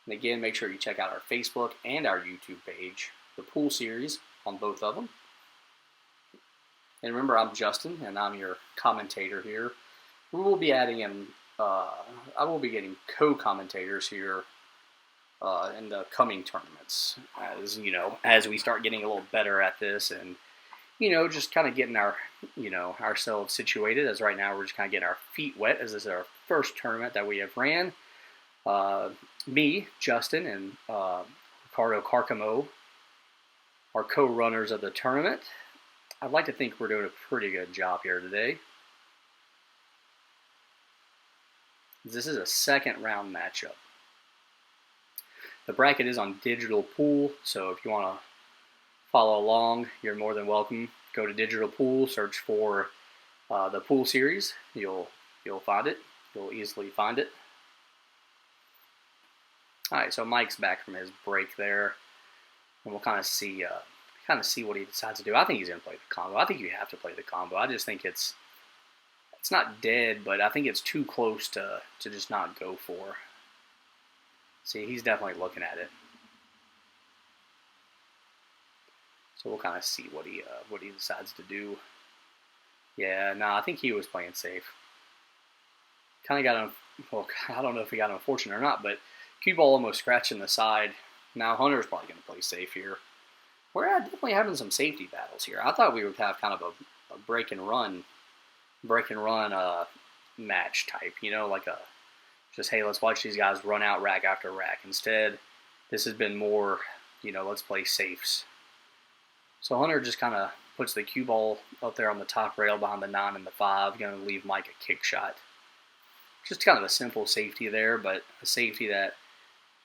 And again, make sure you check out our Facebook and our YouTube page, the pool series on both of them. And remember, I'm Justin, and I'm your commentator here. We will be adding in, I will be getting co-commentators here in the coming tournaments, as you know, as we start getting a little better at this, and just kind of getting our, ourselves situated. As right now, we're just kind of getting our feet wet, as this is our first tournament that we have ran. Me, Justin, and Ricardo Carcamo are co-runners of the tournament. I'd like to think we're doing a pretty good job here today. This is a second round matchup. The bracket is on DigitalPool, so if you want to follow along, you're more than welcome. Go to DigitalPool, search for the pool series. You'll find it. You'll easily find it. All right, so Mike's back from his break there, and we'll kind of see what he decides to do. I think he's going to play the combo. I think you have to play the combo. I just think it's not dead, but I think it's too close to just not go for. See, he's definitely looking at it. So we'll kind of see what he decides to do. Yeah, no, I think he was playing safe. Kind of got well, I don't know if he got unfortunate or not, but cue ball almost scratching the side. Now Hunter's probably going to play safe here. We're definitely having some safety battles here. I thought we would have kind of a break and run match type, like a just, hey, let's watch these guys run out rack after rack. Instead, this has been more, let's play safes. So Hunter just kind of puts the cue ball up there on the top rail behind the 9 and the 5, going to leave Mike a kick shot. Just kind of a simple safety there, but a safety that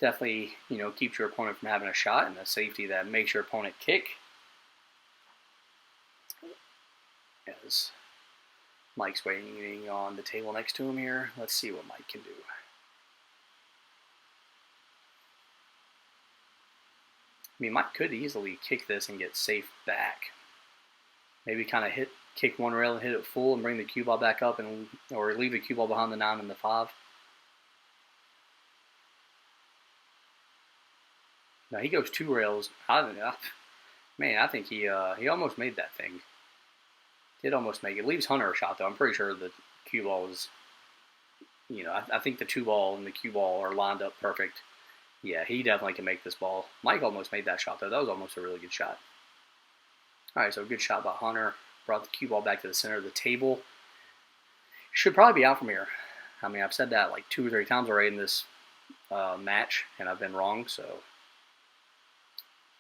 definitely, keeps your opponent from having a shot, and a safety that makes your opponent kick. As Mike's waiting on the table next to him here. Let's see what Mike can do. I mean, Mike could easily kick this and get safe back. Maybe kind of kick one rail and hit it full and bring the cue ball back up, or leave the cue ball behind the 9 and the 5. Now he goes 2 rails. Man, I think he almost made that thing. Did almost make it. Leaves Hunter a shot though. I'm pretty sure the cue ball is, I think the 2 ball and the cue ball are lined up perfect. Yeah, he definitely can make this ball. Mike almost made that shot though. That was almost a really good shot. All right, so good shot by Hunter. Brought the cue ball back to the center of the table. Should probably be out from here. I mean, I've said that like 2 or 3 times already in this match, and I've been wrong, so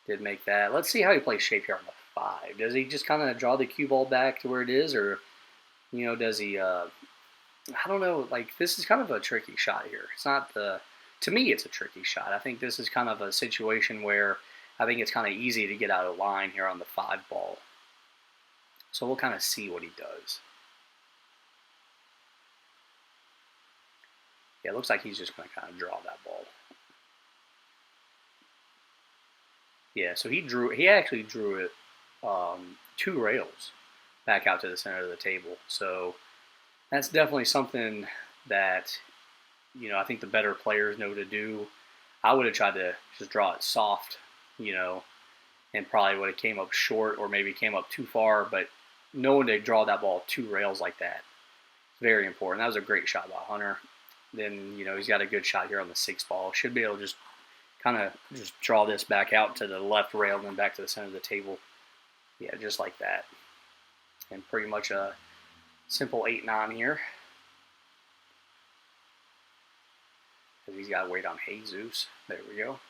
did make that. Let's see how he plays shape here on the 5. Does he just kind of draw the cue ball back to where it is, or, does he, I don't know, like, this is kind of a tricky shot here. It's not to me, it's a tricky shot. I think this is kind of a situation where I think it's kind of easy to get out of line here on the 5 ball. So we'll kind of see what he does. Yeah, it looks like he's just going to kind of draw that ball. Yeah, so he actually drew it 2 rails back out to the center of the table. So that's definitely something that, I think the better players know to do. I would have tried to just draw it soft, and probably would have came up short or maybe came up too far, but knowing to draw that ball 2 rails like that, very important. That was a great shot by Hunter. Then, he's got a good shot here on the 6 ball. Should be able to just kind of just draw this back out to the left rail and then back to the center of the table. Yeah, just like that. And pretty much a simple 8-9 here. Because he's got to wait on Jesus. There we go.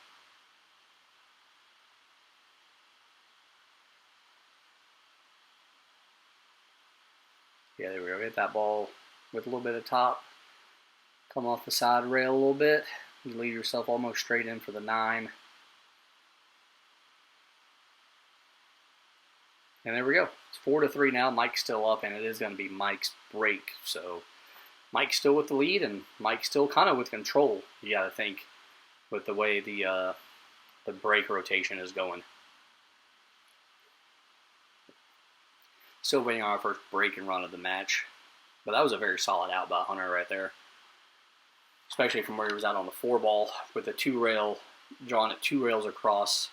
Yeah, there we go. Hit that ball with a little bit of top. Come off the side rail a little bit. You leave yourself almost straight in for the 9. And there we go. It's 4-3 now. Mike's still up, and it is going to be Mike's break. So Mike's still with the lead, and Mike's still kind of with control, you got to think, with the way the break rotation is going. Still waiting on our first break and run of the match. But that was a very solid out by Hunter right there. Especially from where he was out on the 4-ball with the 2-rail, drawing it 2 rails across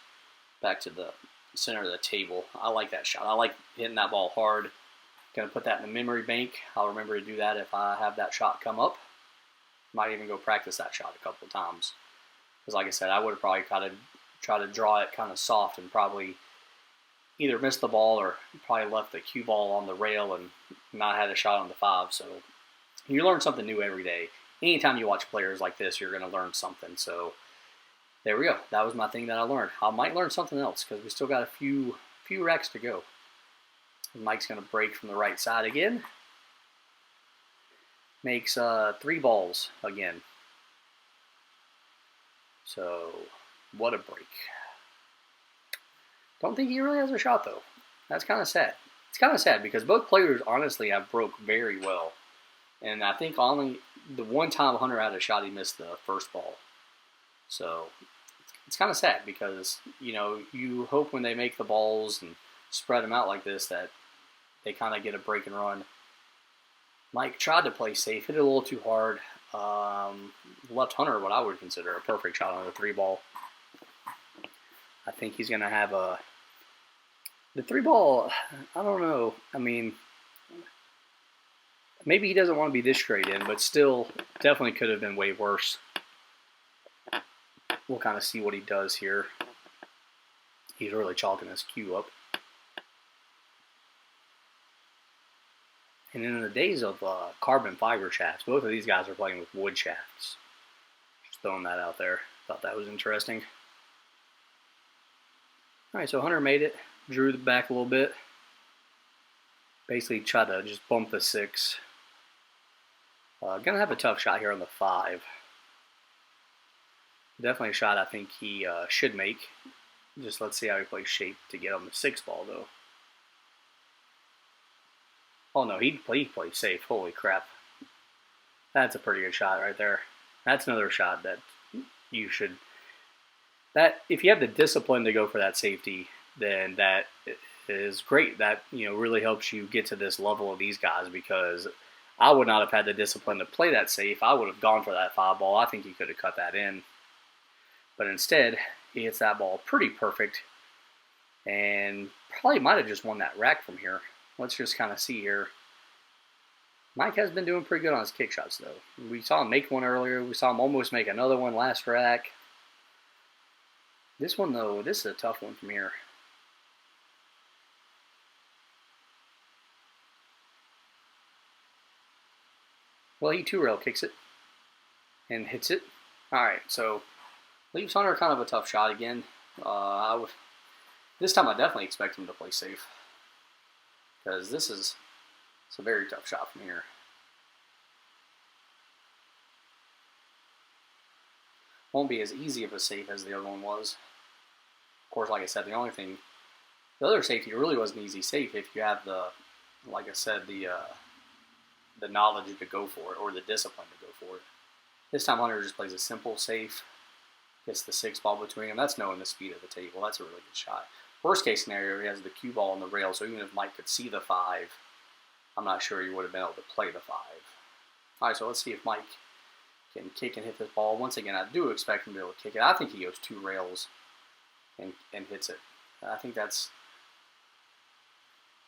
back to the center of the table. I like that shot. I like hitting that ball hard. Going to put that in the memory bank. I'll remember to do that if I have that shot come up. Might even go practice that shot a couple of times. Because like I said, I would have probably kind of tried to draw it kind of soft and probably either missed the ball or probably left the cue ball on the rail and not had a shot on the 5. So you learn something new every day. Anytime you watch players like this, you're going to learn something. So there we go. That was my thing that I learned. I might learn something else because we still got a few racks to go. Mike's going to break from the right side again. Makes 3 balls again. So what a break. Don't think he really has a shot though. That's kind of sad. It's kind of sad because both players honestly have broke very well. And I think only the one time Hunter had a shot, he missed the first ball. So it's kind of sad because, you know, you hope when they make the balls and spread them out like this that they kind of get a break and run. Mike tried to play safe, hit it a little too hard. Left Hunter what I would consider a perfect shot on the 3-ball. I think he's going to have the 3-ball, I don't know. I mean, maybe he doesn't want to be this straight in, but still definitely could have been way worse. We'll kind of see what he does here. He's really chalking his cue up. And in the days of carbon fiber shafts, both of these guys are playing with wood shafts. Just throwing that out there. Thought that was interesting. Alright, so Hunter made it. Drew the back a little bit. Basically tried to just bump the 6. Gonna have a tough shot here on the 5. Definitely a shot I think he should make. Just let's see how he plays shape to get on the 6-ball though. Oh no, he plays safe. Holy crap. That's a pretty good shot right there. That's another shot that you should... That if you have the discipline to go for that safety, then that is great. That, you know, really helps you get to this level of these guys because I would not have had the discipline to play that safe. I would have gone for that 5-ball. I think he could have cut that in. But instead, he hits that ball pretty perfect and probably might have just won that rack from here. Let's just kind of see here. Mike has been doing pretty good on his kick shots, though. We saw him make one earlier. We saw him almost make another one last rack. This one, though, this is a tough one from here. Well, he 2-rail kicks it and hits it. All right, so leaves Hunter kind of a tough shot again. This time I definitely expect him to play safe. Because it's a very tough shot from here. Won't be as easy of a safe as the other one was. Of course, like I said, the other safety really wasn't easy safe if you have like I said, the knowledge to go for it or the discipline to go for it. This time Hunter just plays a simple safe, gets the 6-ball between him. That's knowing the speed of the table. That's a really good shot. Worst case scenario, he has the cue ball on the rail, so even if Mike could see the 5, I'm not sure he would have been able to play the 5. All right, so let's see if Mike can kick and hit this ball. Once again, I do expect him to be able to kick it. I think he goes 2 rails and hits it. I think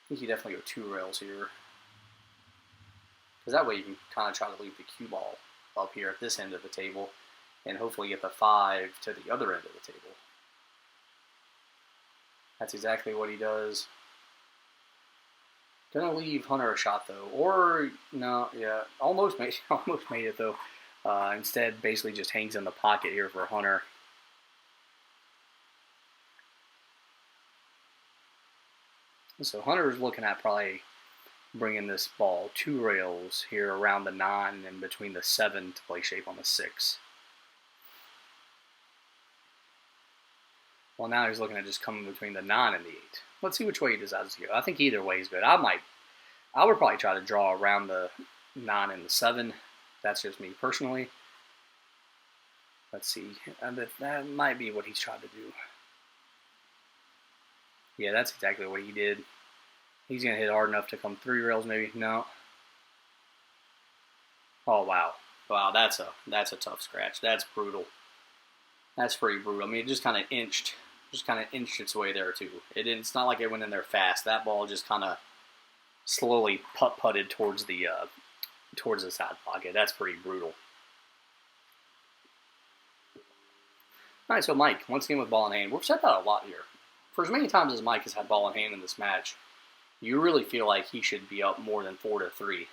he definitely go 2 rails here. Because that way you can kind of try to leave the cue ball up here at this end of the table and hopefully get the 5 to the other end of the table. That's exactly what he does. Gonna leave Hunter a shot though, or no, yeah, almost made it though. Instead, basically just hangs in the pocket here for Hunter. So Hunter's looking at probably bringing this ball 2 rails here around the 9 and then between the 7 to play shape on the 6. Well, now he's looking at just coming between the 9 and the 8. Let's see which way he decides to go. I think either way is good. I would probably try to draw around the 9 and the 7. That's just me personally. Let's see. That might be what he's trying to do. Yeah, that's exactly what he did. He's going to hit hard enough to come 3 rails maybe. No. Oh, wow. Wow, that's a tough scratch. That's brutal. That's pretty brutal. I mean, it just kind of inched its way there too. It's not like it went in there fast. That ball just kind of slowly putted towards the side pocket. That's pretty brutal. All right, so Mike, once again with ball in hand. We've said that a lot here. For as many times as Mike has had ball in hand in this match, you really feel like he should be up more than 4-3.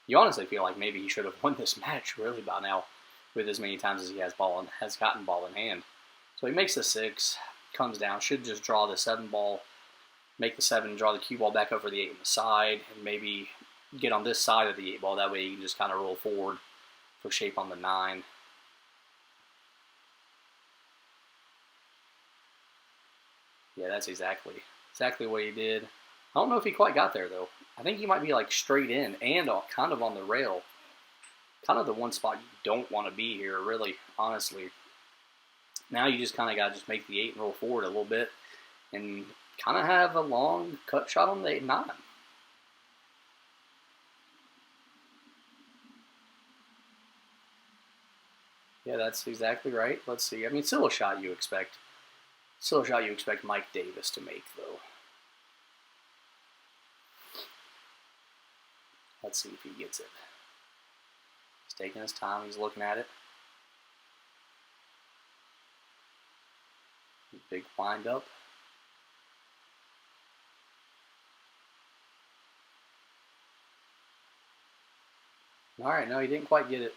You honestly feel like maybe he should have won this match really by now, with as many times as he has gotten ball in hand. So he makes the 6, comes down, should just draw the 7 ball, make the 7, draw the cue ball back over the 8 on the side, and maybe get on this side of the 8 ball. That way you can just kind of roll forward for shape on the 9. Yeah, that's exactly what he did. I don't know if he quite got there, though. I think he might be like straight in and kind of on the rail. Kind of the one spot you don't want to be here, really, honestly. Now you just kind of got to just make the 8 and roll forward a little bit and kind of have a long cut shot on the 8 and 9. Yeah, that's exactly right. Let's see. I mean, still a shot you expect. Still a shot you expect Mike Davis to make, though. Let's see if he gets it. He's taking his time. He's looking at it. Big wind up. All right, no, he didn't quite get it.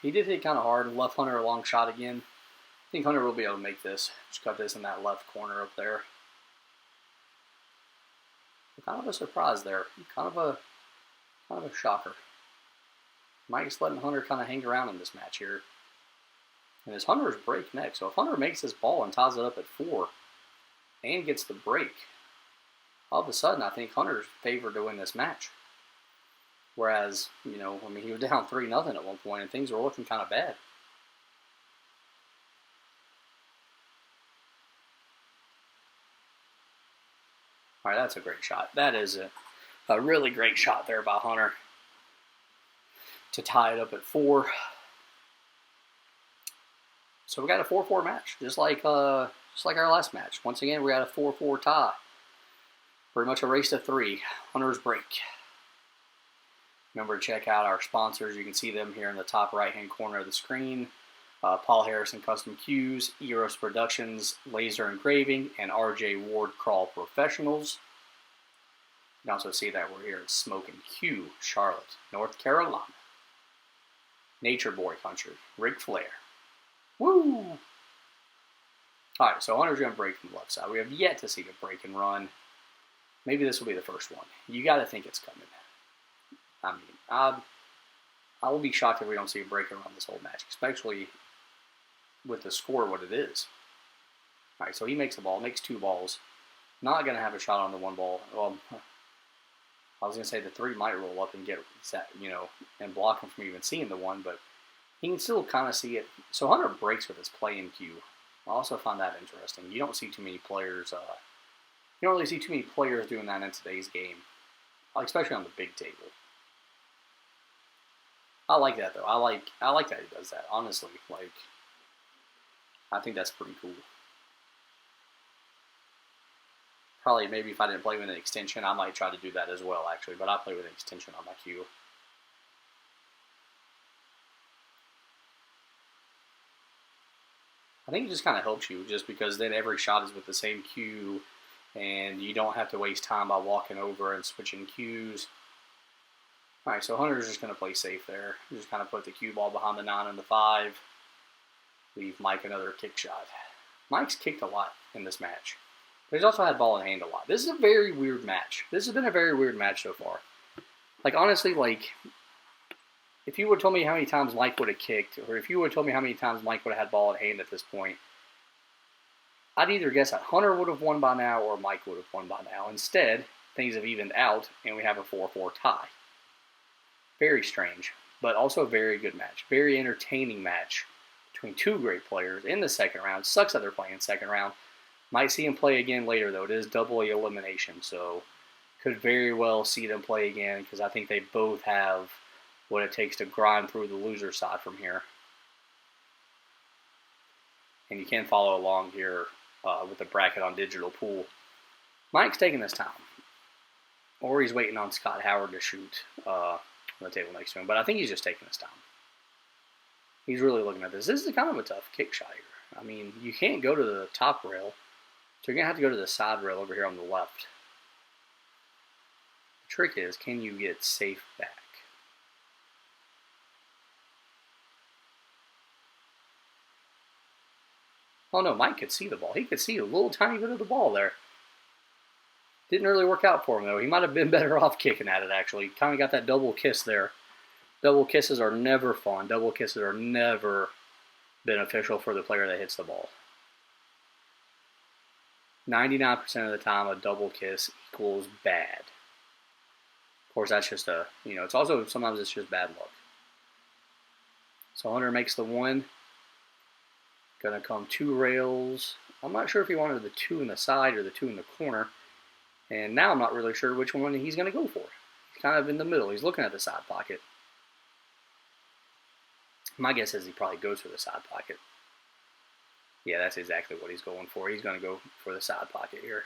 He did hit kind of hard. Left Hunter a long shot again. I think Hunter will be able to make this. Just cut this in that left corner up there. Kind of a surprise there. Kind of a shocker. Mike's letting Hunter kind of hang around in this match here. And his Hunter's break next. So if Hunter makes this ball and ties it up at 4 and gets the break, all of a sudden I think Hunter's favored to win this match. Whereas, you know, I mean, he was down 3-0 at one point and things were looking kind of bad. All right, that's a great shot. That is a really great shot there by Hunter to tie it up at 4. So we got a 4-4 match, just like our last match. Once again, we got a 4-4 tie. Pretty much a race to 3. Hunter's break. Remember to check out our sponsors. You can see them here in the top right-hand corner of the screen. Paul Harrison Custom Cues, Erus Productions, Laser Engraving, and RJ Ward Crawl Professionals. You can also see that we're here at Smokin Cue, Charlotte, North Carolina. Nature Boy Country, Ric Flair. Woo! Alright, so Hunter's going to break from the left side. We have yet to see the break and run. Maybe this will be the first one. You got to think it's coming. I mean, I will be shocked if we don't see a break and run this whole match, especially with the score what it is. All right, so he makes the ball, makes 2 balls. Not going to have a shot on the 1 ball. Well, I was going to say the 3 might roll up and get, you know, and block him from even seeing the 1, but he can still kind of see it. So Hunter breaks with his play in cue. I also find that interesting. You don't see too many players. You don't really see too many players doing that in today's game, especially on the big table. I like that though. I like that he does that. Honestly, like, I think that's pretty cool. Probably maybe if I didn't play with an extension, I might try to do that as well, actually. But I play with an extension on my cue. I think it just kind of helps you, just because then every shot is with the same cue, and you don't have to waste time by walking over and switching cues. All right, so Hunter's just going to play safe there. Just kind of put the cue ball behind the 9 and the 5. Leave Mike another kick shot. Mike's kicked a lot in this match, but he's also had ball in hand a lot. This is a very weird match. This has been a very weird match so far. Like, honestly, like, if you would have told me how many times Mike would have kicked, or if you would have told me how many times Mike would have had ball in hand at this point, I'd either guess that Hunter would have won by now or Mike would have won by now. Instead, things have evened out, and we have a 4-4 tie. Very strange, but also a very good match. Very entertaining match between two great players in the second round. Sucks that they're playing second round. Might see them play again later, though. It is double elimination, so could very well see them play again because I think they both have what it takes to grind through the loser side from here. And you can follow along here with the bracket on DigitalPool. Mike's taking his time. Or he's waiting on Scott Howard to shoot on the table next to him. But I think he's just taking his time. He's really looking at this. This is kind of a tough kick shot here. I mean, you can't go to the top rail. So you're going to have to go to the side rail over here on the left. The trick is, can you get safe back? Oh no, Mike could see the ball. He could see a little tiny bit of the ball there. Didn't really work out for him, though. He might have been better off kicking at it, actually. Kind of got that double kiss there. Double kisses are never fun. Double kisses are never beneficial for the player that hits the ball. 99% of the time, a double kiss equals bad. Of course, that's just it's also, sometimes it's just bad luck. So Hunter makes the one. Gonna come 2 rails. I'm not sure if he wanted the 2 in the side or the 2 in the corner. And now I'm not really sure which one he's gonna go for. He's kind of in the middle. He's looking at the side pocket. My guess is he probably goes for the side pocket. Yeah, that's exactly what he's going for. He's going to go for the side pocket here.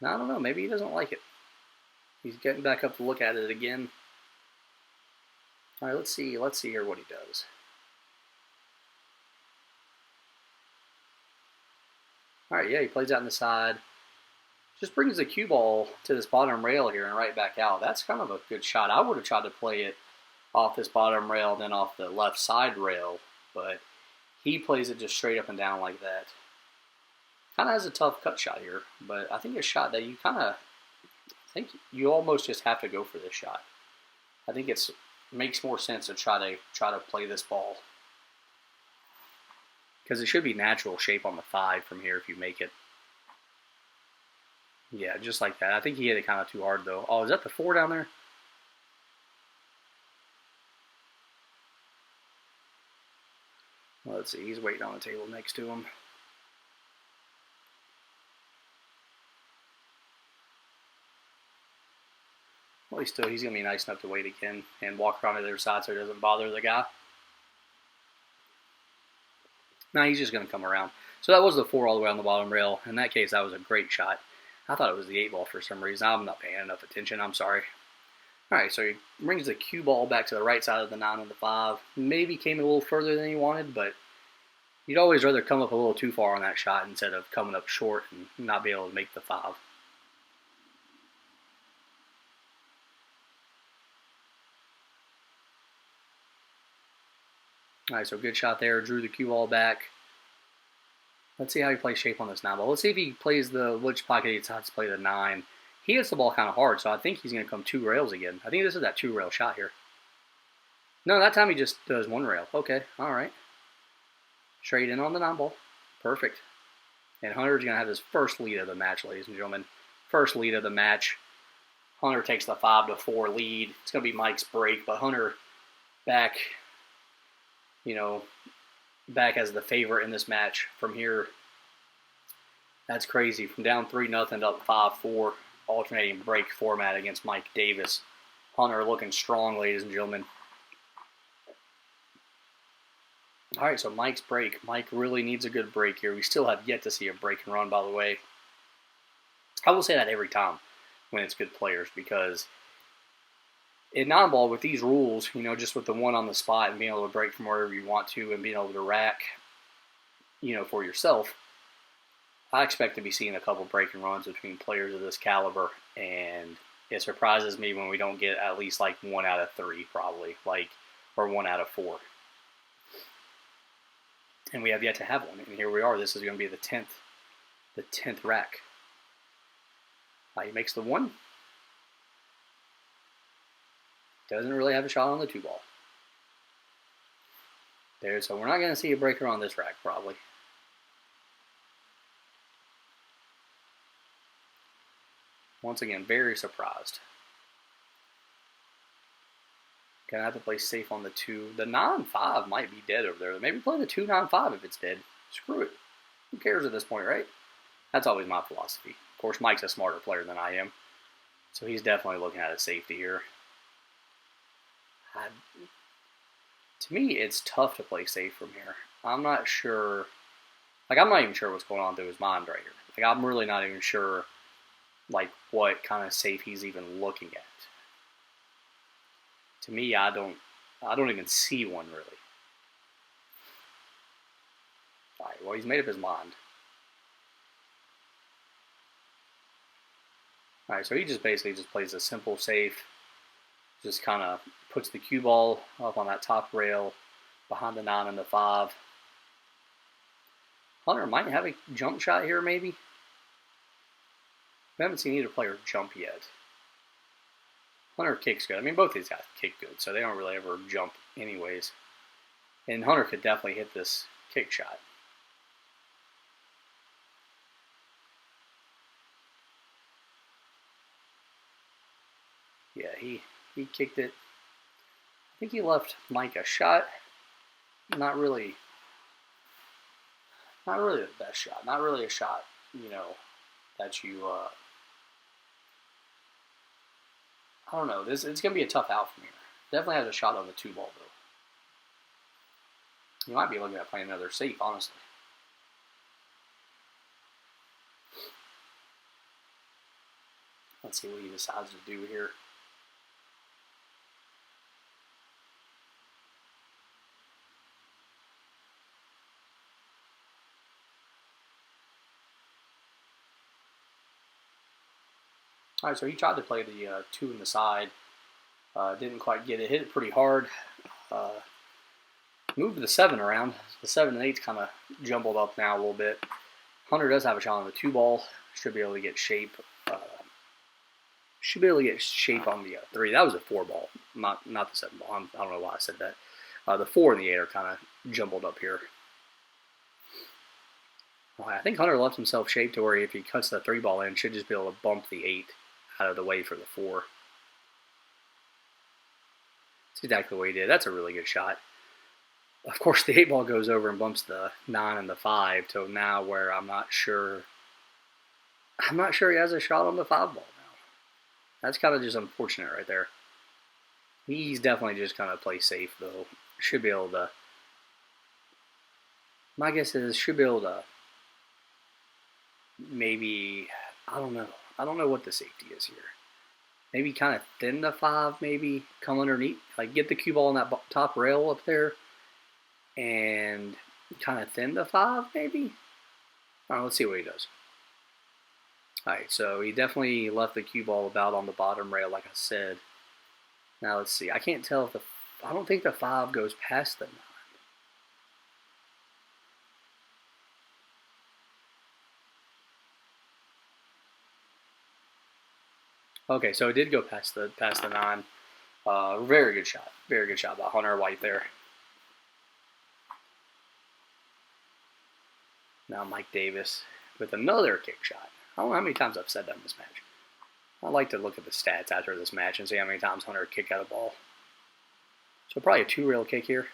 Now, I don't know. Maybe he doesn't like it. He's getting back up to look at it again. All right, let's see. Let's see here what he does. All right, yeah, he plays out on the side. Just brings the cue ball to this bottom rail here and right back out. That's kind of a good shot. I would have tried to play it off this bottom rail, then off the left side rail, but he plays it just straight up and down like that. Kind of has a tough cut shot here, but I think a shot that you you almost just have to go for this shot. I think it makes more sense to try to play this ball because it should be natural shape on the 5 from here if you make it. Yeah, just like that. I think he hit it kind of too hard though. Oh, is that the 4 down there? Let's see, he's waiting on the table next to him. Well, he's going to be nice enough to wait again and walk around to the other side so it doesn't bother the guy. Now he's just going to come around. So that was the 4 all the way on the bottom rail. In that case, that was a great shot. I thought it was the 8 ball for some reason. I'm not paying enough attention. I'm sorry. All right, so he brings the cue ball back to the right side of the 9 and the 5. Maybe came a little further than he wanted, but you'd always rather come up a little too far on that shot instead of coming up short and not be able to make the 5. All right, so good shot there. Drew the cue ball back. Let's see how he plays shape on this 9 ball. Let's see if he plays which pocket he decides to play the 9. He hits the ball kind of hard, so I think he's going to come 2 rails again. I think this is that 2 rail shot here. No, that time he just does 1 rail. Okay, all right. Straight in on the 9 ball. Perfect. And Hunter's going to have his first lead of the match, ladies and gentlemen. First lead of the match. Hunter takes the 5-4 lead. It's going to be Mike's break, but Hunter back, back as the favorite in this match from here. That's crazy. From down 3-0 to up 5-4. Alternating break format against Mike Davis. Hunter looking strong, ladies and gentlemen. All right, so Mike's break. Mike really needs a good break here. We still have yet to see a break and run, by the way. I will say that every time when it's good players because in 9 ball with these rules, just with the 1 on the spot and being able to break from wherever you want to and being able to rack, for yourself, I expect to be seeing a couple break and runs between players of this caliber, and it surprises me when we don't get at least like 1 out of 3 probably, or 1 out of 4. And we have yet to have one, and here we are. This is going to be the 10th rack. He makes the 1. Doesn't really have a shot on the 2 ball. So we're not going to see a breaker on this rack probably. Once again, very surprised. Gonna have to play safe on the 2. The 9-5 might be dead over there. Maybe play the 2-9-5 if it's dead. Screw it. Who cares at this point, right? That's always my philosophy. Of course, Mike's a smarter player than I am, so he's definitely looking at a safety here. To me, it's tough to play safe from here. I'm not sure. Like, I'm not even sure what's going on through his mind right here. Like, I'm really not even sure, like, what kind of safe he's even looking at. To me, I don't even see one really. All right, well, he's made up his mind. All right, so he just basically just plays a simple safe. Just kind of puts the cue ball up on that top rail behind the 9 and the 5. Hunter might have a jump shot here, maybe. We haven't seen either player jump yet. Hunter kicks good. I mean, both these guys kick good, so they don't really ever jump anyways. And Hunter could definitely hit this kick shot. Yeah, he kicked it. I think he left Mike a shot. Not really the best shot. Not really a shot, you know, that you I don't know. It's gonna be a tough out from here. Definitely has a shot on the 2 ball though. You might be looking at playing another safe, honestly. Let's see what he decides to do here. All right, so he tried to play the 2 in the side. Didn't quite get it. Hit it pretty hard. Moved the 7 around. The 7 and 8's kind of jumbled up now a little bit. Hunter does have a shot on the 2 ball. Should be able to get shape. Should be able to get shape on the 3. That was a 4 ball, not the 7 ball. I don't know why I said that. The 4 and the 8 are kind of jumbled up here. I think Hunter left himself shape to where if he cuts the 3 ball in, should just be able to bump the 8 out of the way for the 4. That's exactly what he did. That's a really good shot. Of course, the 8 ball goes over and bumps the 9 and the 5 to now where I'm not sure he has a shot on the 5 ball now. That's kind of just unfortunate right there. He's definitely just kind of play safe though. Should be able to. My guess is should be able to. Maybe I don't know. I don't know what the safety is here. Maybe kind of thin the 5. Maybe come underneath, like get the cue ball on that top rail up there, and kind of thin the 5. Maybe. All right, let's see what he does. All right, so he definitely left the cue ball about on the bottom rail, like I said. Now let's see. I can't tell if I don't think the 5 goes past the 9. Okay, so it did go past the 9. Very good shot. Very good shot by Hunter White there. Now Mike Davis with another kick shot. I don't know how many times I've said that in this match. I like to look at the stats after this match and see how many times Hunter kicked out a ball. So probably a 2-rail kick here.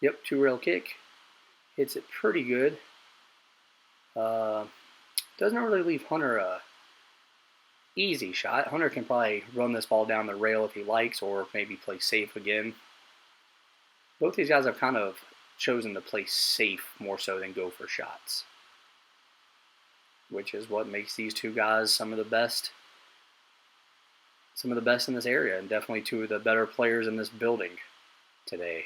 Yep, 2-rail kick. Hits it pretty good. Doesn't really leave Hunter a easy shot. Hunter can probably run this ball down the rail if he likes, or maybe play safe again. Both these guys have kind of chosen to play safe more so than go for shots, which is what makes these 2 guys some of the best in this area, and definitely 2 of the better players in this building today.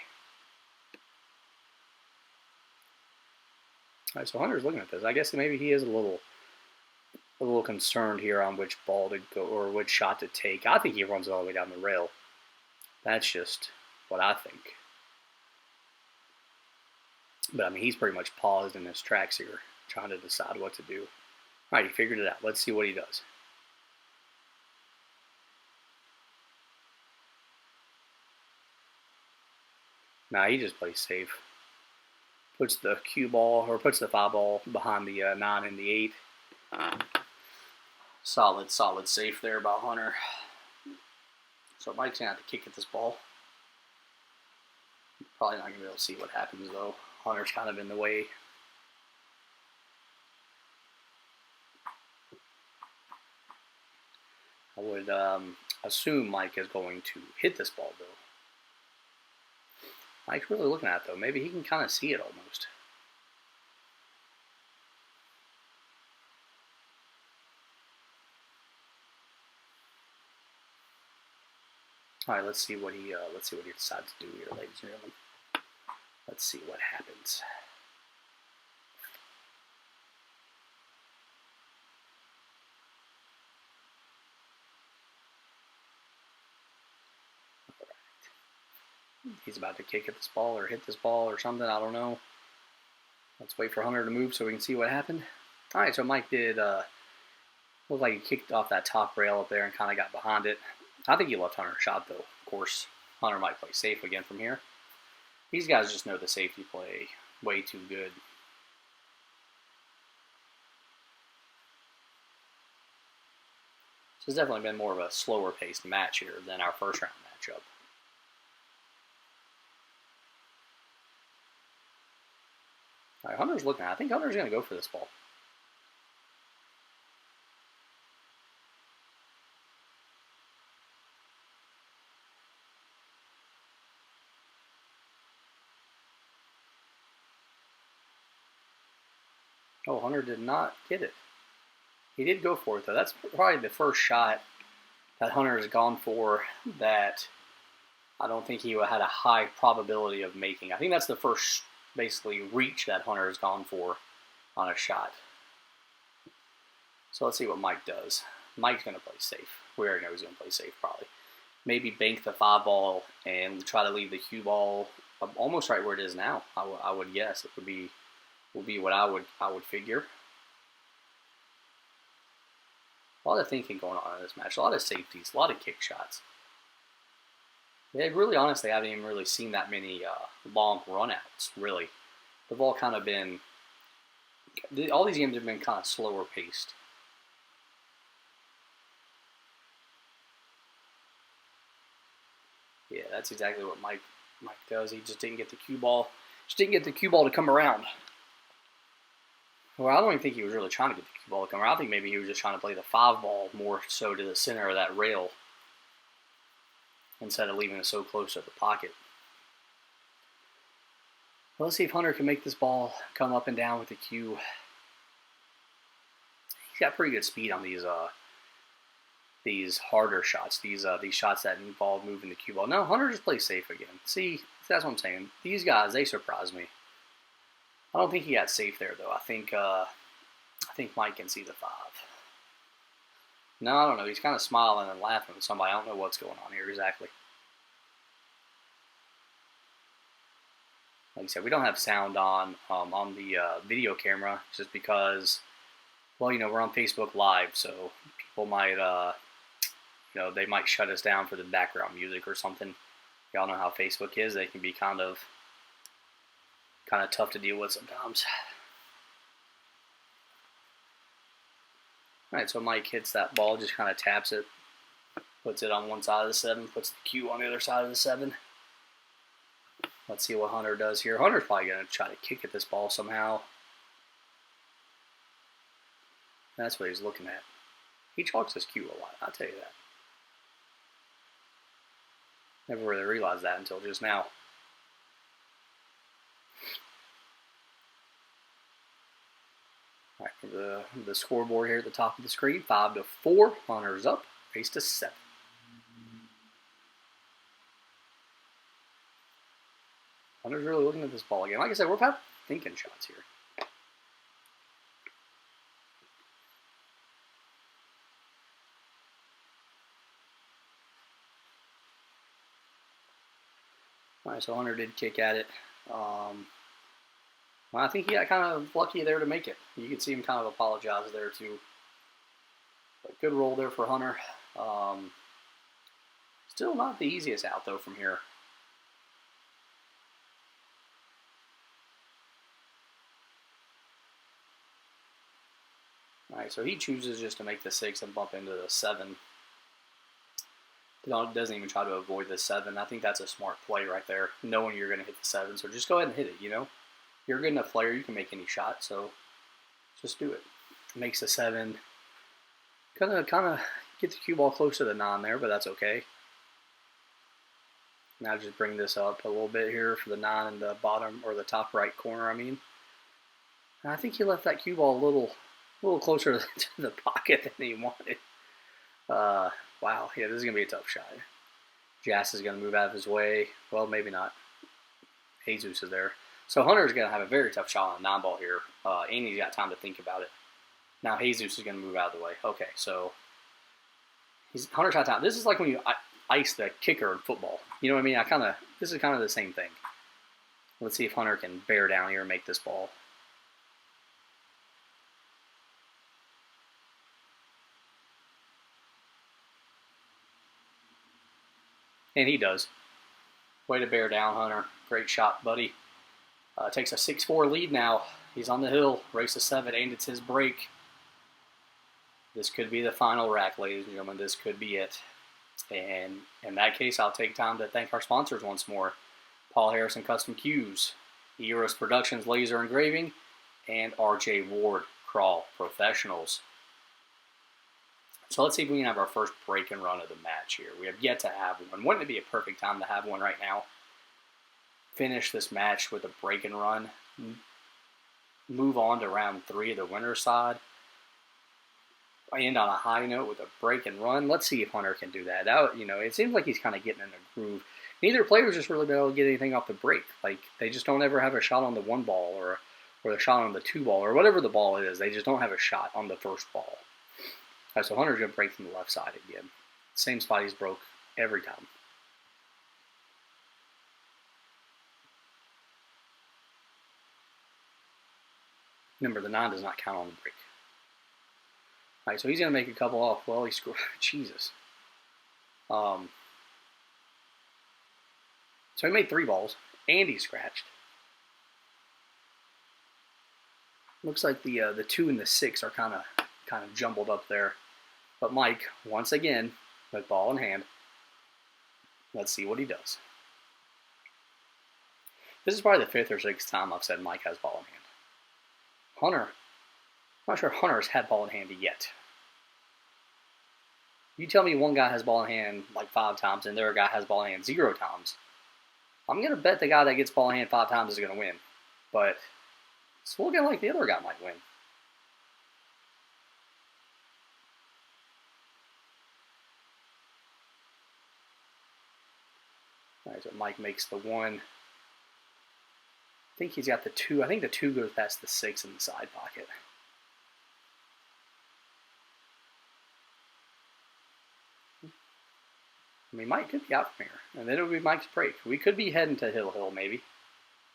All right, so Hunter's looking at this. I guess maybe he is a little concerned here on which ball to go or which shot to take. I think he runs it all the way down the rail. That's just what I think. But I mean, he's pretty much paused in his tracks here, trying to decide what to do. All right, he figured it out. Let's see what he does. Nah, he just plays safe. puts the cue ball, or puts the 5 ball behind the 9 and the 8. Solid safe there by Hunter. So Mike's going to have to kick at this ball. Probably not going to be able to see what happens, though. Hunter's kind of in the way. I would assume Mike is going to hit this ball, though. Mike's really looking at it, though. Maybe he can kind of see it almost. All right, let's see what he decides to do here, ladies and gentlemen. Let's see what happens. He's about to kick at this ball or hit this ball or something. I don't know. Let's wait for Hunter to move so we can see what happened. All right, so Mike did look like he kicked off that top rail up there and kind of got behind it. I think he left Hunter a shot, though. Of course, Hunter might play safe again from here. These guys just know the safety play way too good. This has definitely been more of a slower paced match here than our first round matchup. All right, Hunter's looking at it. I think Hunter's going to go for this ball. Oh, Hunter did not get it. He did go for it, though. That's probably the first shot that Hunter has gone for that I don't think he had a high probability of making. I think that's the first, basically, reach that Hunter has gone for on a shot. So let's see what Mike does. Mike's going to play safe. We already know he's going to play safe, probably. Maybe bank the 5 ball and try to leave the cue ball almost right where it is now. I would guess it would be what I would figure. A lot of thinking going on in this match. A lot of safeties, a lot of kick shots. They really, honestly, haven't even really seen that many long runouts, really. They've all kind of been, all these games have been kind of slower paced. Yeah, that's exactly what Mike does. He just didn't get the cue ball. Just didn't get the cue ball to come around. Well, I don't even think he was really trying to get the cue ball to come around. I think maybe he was just trying to play the 5 ball more so to the center of that rail instead of leaving it so close to the pocket. Well, let's see if Hunter can make this ball come up and down with the cue. He's got pretty good speed on these harder shots, these shots that involve moving the cue ball. No, Hunter just plays safe again. See, that's what I'm saying. These guys, they surprise me. I don't think he got safe there, though. I think Mike can see the 5. No, I don't know. He's kind of smiling and laughing with somebody. I don't know what's going on here exactly. Like I said, we don't have sound on the video camera just because, well, you know, we're on Facebook Live, so people might, they might shut us down for the background music or something. Y'all know how Facebook is. They can be kind of tough to deal with sometimes. Alright, so Mike hits that ball, just kind of taps it, puts it on one side of the 7, puts the cue on the other side of the 7. Let's see what Hunter does here. Hunter's probably going to try to kick at this ball somehow. That's what he's looking at. He chalks his cue a lot, I'll tell you that. Never really realized that until just now. All right, the scoreboard here at the top of the screen, 5-4. Hunter's up, race to 7. Hunter's really looking at this ball again. Like I said, we're about thinking shots here. All right, so Hunter did kick at it. Well, I think he got kind of lucky there to make it. You can see him kind of apologize there too. But good roll there for Hunter. Still not the easiest out though from here. All right, so he chooses just to make the 6 and bump into the 7. Doesn't even try to avoid the 7. I think that's a smart play right there, knowing you're going to hit the 7. So just go ahead and hit it, you know. You're a good enough player, you can make any shot, so just do it. Makes the 7. Kind of get the cue ball close to the 9 there, but that's okay. Now just bring this up a little bit here for the 9 in the bottom, or the top right corner, I mean. And I think he left that cue ball a little closer to the pocket than he wanted. Wow, yeah, this is going to be a tough shot. Jas is going to move out of his way. Well, maybe not. Jesus is there. So Hunter's going to have a very tough shot on a 9 ball here. And he's got time to think about it. Now Jesus is going to move out of the way. Okay, so Hunter's got time. This is like when you ice the kicker in football. You know what I mean? This is kind of the same thing. Let's see if Hunter can bear down here and make this ball. And he does. Way to bear down, Hunter. Great shot, buddy. Takes a 6-4 lead now. He's on the hill. Race to 7, and it's his break. This could be the final rack, ladies and gentlemen. This could be it. And in that case, I'll take time to thank our sponsors once more. Paul Harrison Custom Cues, Erus Productions Laser Engraving, and RJ Ward Crawl Professionals. So let's see if we can have our first break and run of the match here. We have yet to have one. Wouldn't it be a perfect time to have one right now? Finish this match with a break and run. Move on to round 3 of the winner's side. End on a high note with a break and run. Let's see if Hunter can do that. It seems like he's kind of getting in a groove. Neither player's just really been able to get anything off the break. Like, they just don't ever have a shot on the 1 ball or a shot on the 2 ball or whatever the ball is. They just don't have a shot on the first ball. All right, so Hunter's going to break from the left side again. Same spot he's broke every time. Remember, the 9 does not count on the break. All right, so he's going to make a couple off. Well, he scored. Jesus. So he made 3 balls, and he scratched. Looks like the 2 and the 6 are kind of jumbled up there. But Mike, once again, with ball in hand, let's see what he does. This is probably the 5th or 6th time I've said Mike has ball in hand. Hunter, I'm not sure Hunter's had ball in hand yet. You tell me one guy has ball in hand like 5 times and the other guy has ball in hand 0 times. I'm going to bet the guy that gets ball in hand 5 times is going to win. But it's looking like the other guy might win. All right, so Mike makes the 1. I think he's got the 2. I think the 2 goes past the 6 in the side pocket. I mean, Mike could be out from here, and then it would be Mike's break. We could be heading to Hill maybe,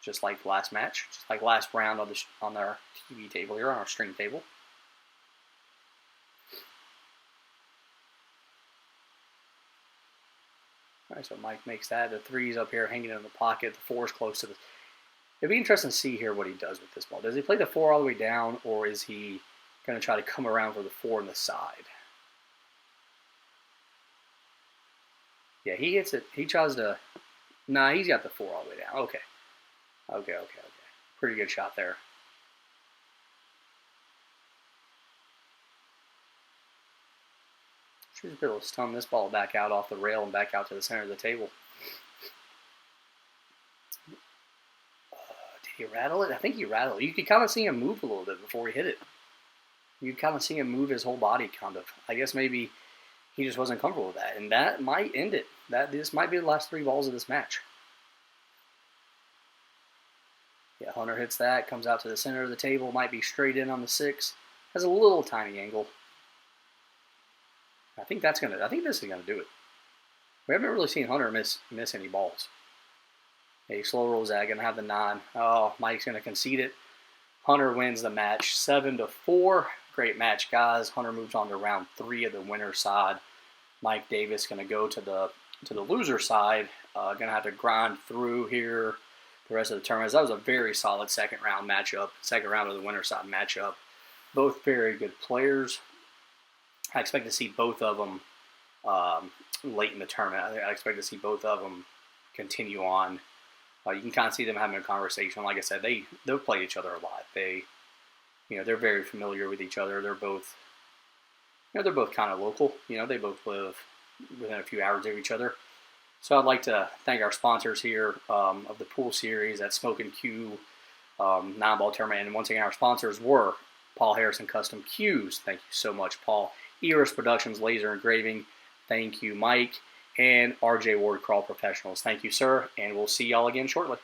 just like last match, just like last round on our TV table here, on our stream table. All right, so Mike makes that. The 3's up here hanging in the pocket. The 4's close to the... It'd be interesting to see here what he does with this ball. Does he play the 4 all the way down, or is he going to try to come around for the 4 on the side? Yeah, he hits it. He tries to... Nah, he's got the 4 all the way down. Okay. Okay. Pretty good shot there. Should be able to stun this ball back out off the rail and back out to the center of the table. Did he rattle it? I think he rattled it. You could kind of see him move a little bit before he hit it. You kind of see him move his whole body, kind of. I guess maybe he just wasn't comfortable with that, and that might end it. This might be the last 3 balls of this match. Yeah, Hunter hits that, comes out to the center of the table, might be straight in on the 6. Has a little tiny angle. I think this is gonna do it. We haven't really seen Hunter miss any balls. A slow rolls that, gonna have the 9. Oh, Mike's gonna concede it. Hunter wins the match 7-4. Great match, guys. Hunter moves on to round 3 of the winner's side. Mike Davis gonna go to the loser side. Gonna have to grind through here the rest of the tournaments. That was a very solid second round matchup. Second round of the winner's side matchup. Both very good players. I expect to see both of them late in the tournament. I expect to see both of them continue on. You can kind of see them having a conversation. Like I said, they've played each other a lot. They're very familiar with each other. They're both kind of local. They both live within a few hours of each other. So I'd like to thank our sponsors here of the pool series at Smokin Cue 9-ball tournament. And once again, our sponsors were Paul Harrison Custom Cues. Thank you so much, Paul. Erus Productions Laser Engraving. Thank you, Mike. And RJ Ward Crawl Professionals. Thank you, sir. And we'll see y'all again shortly.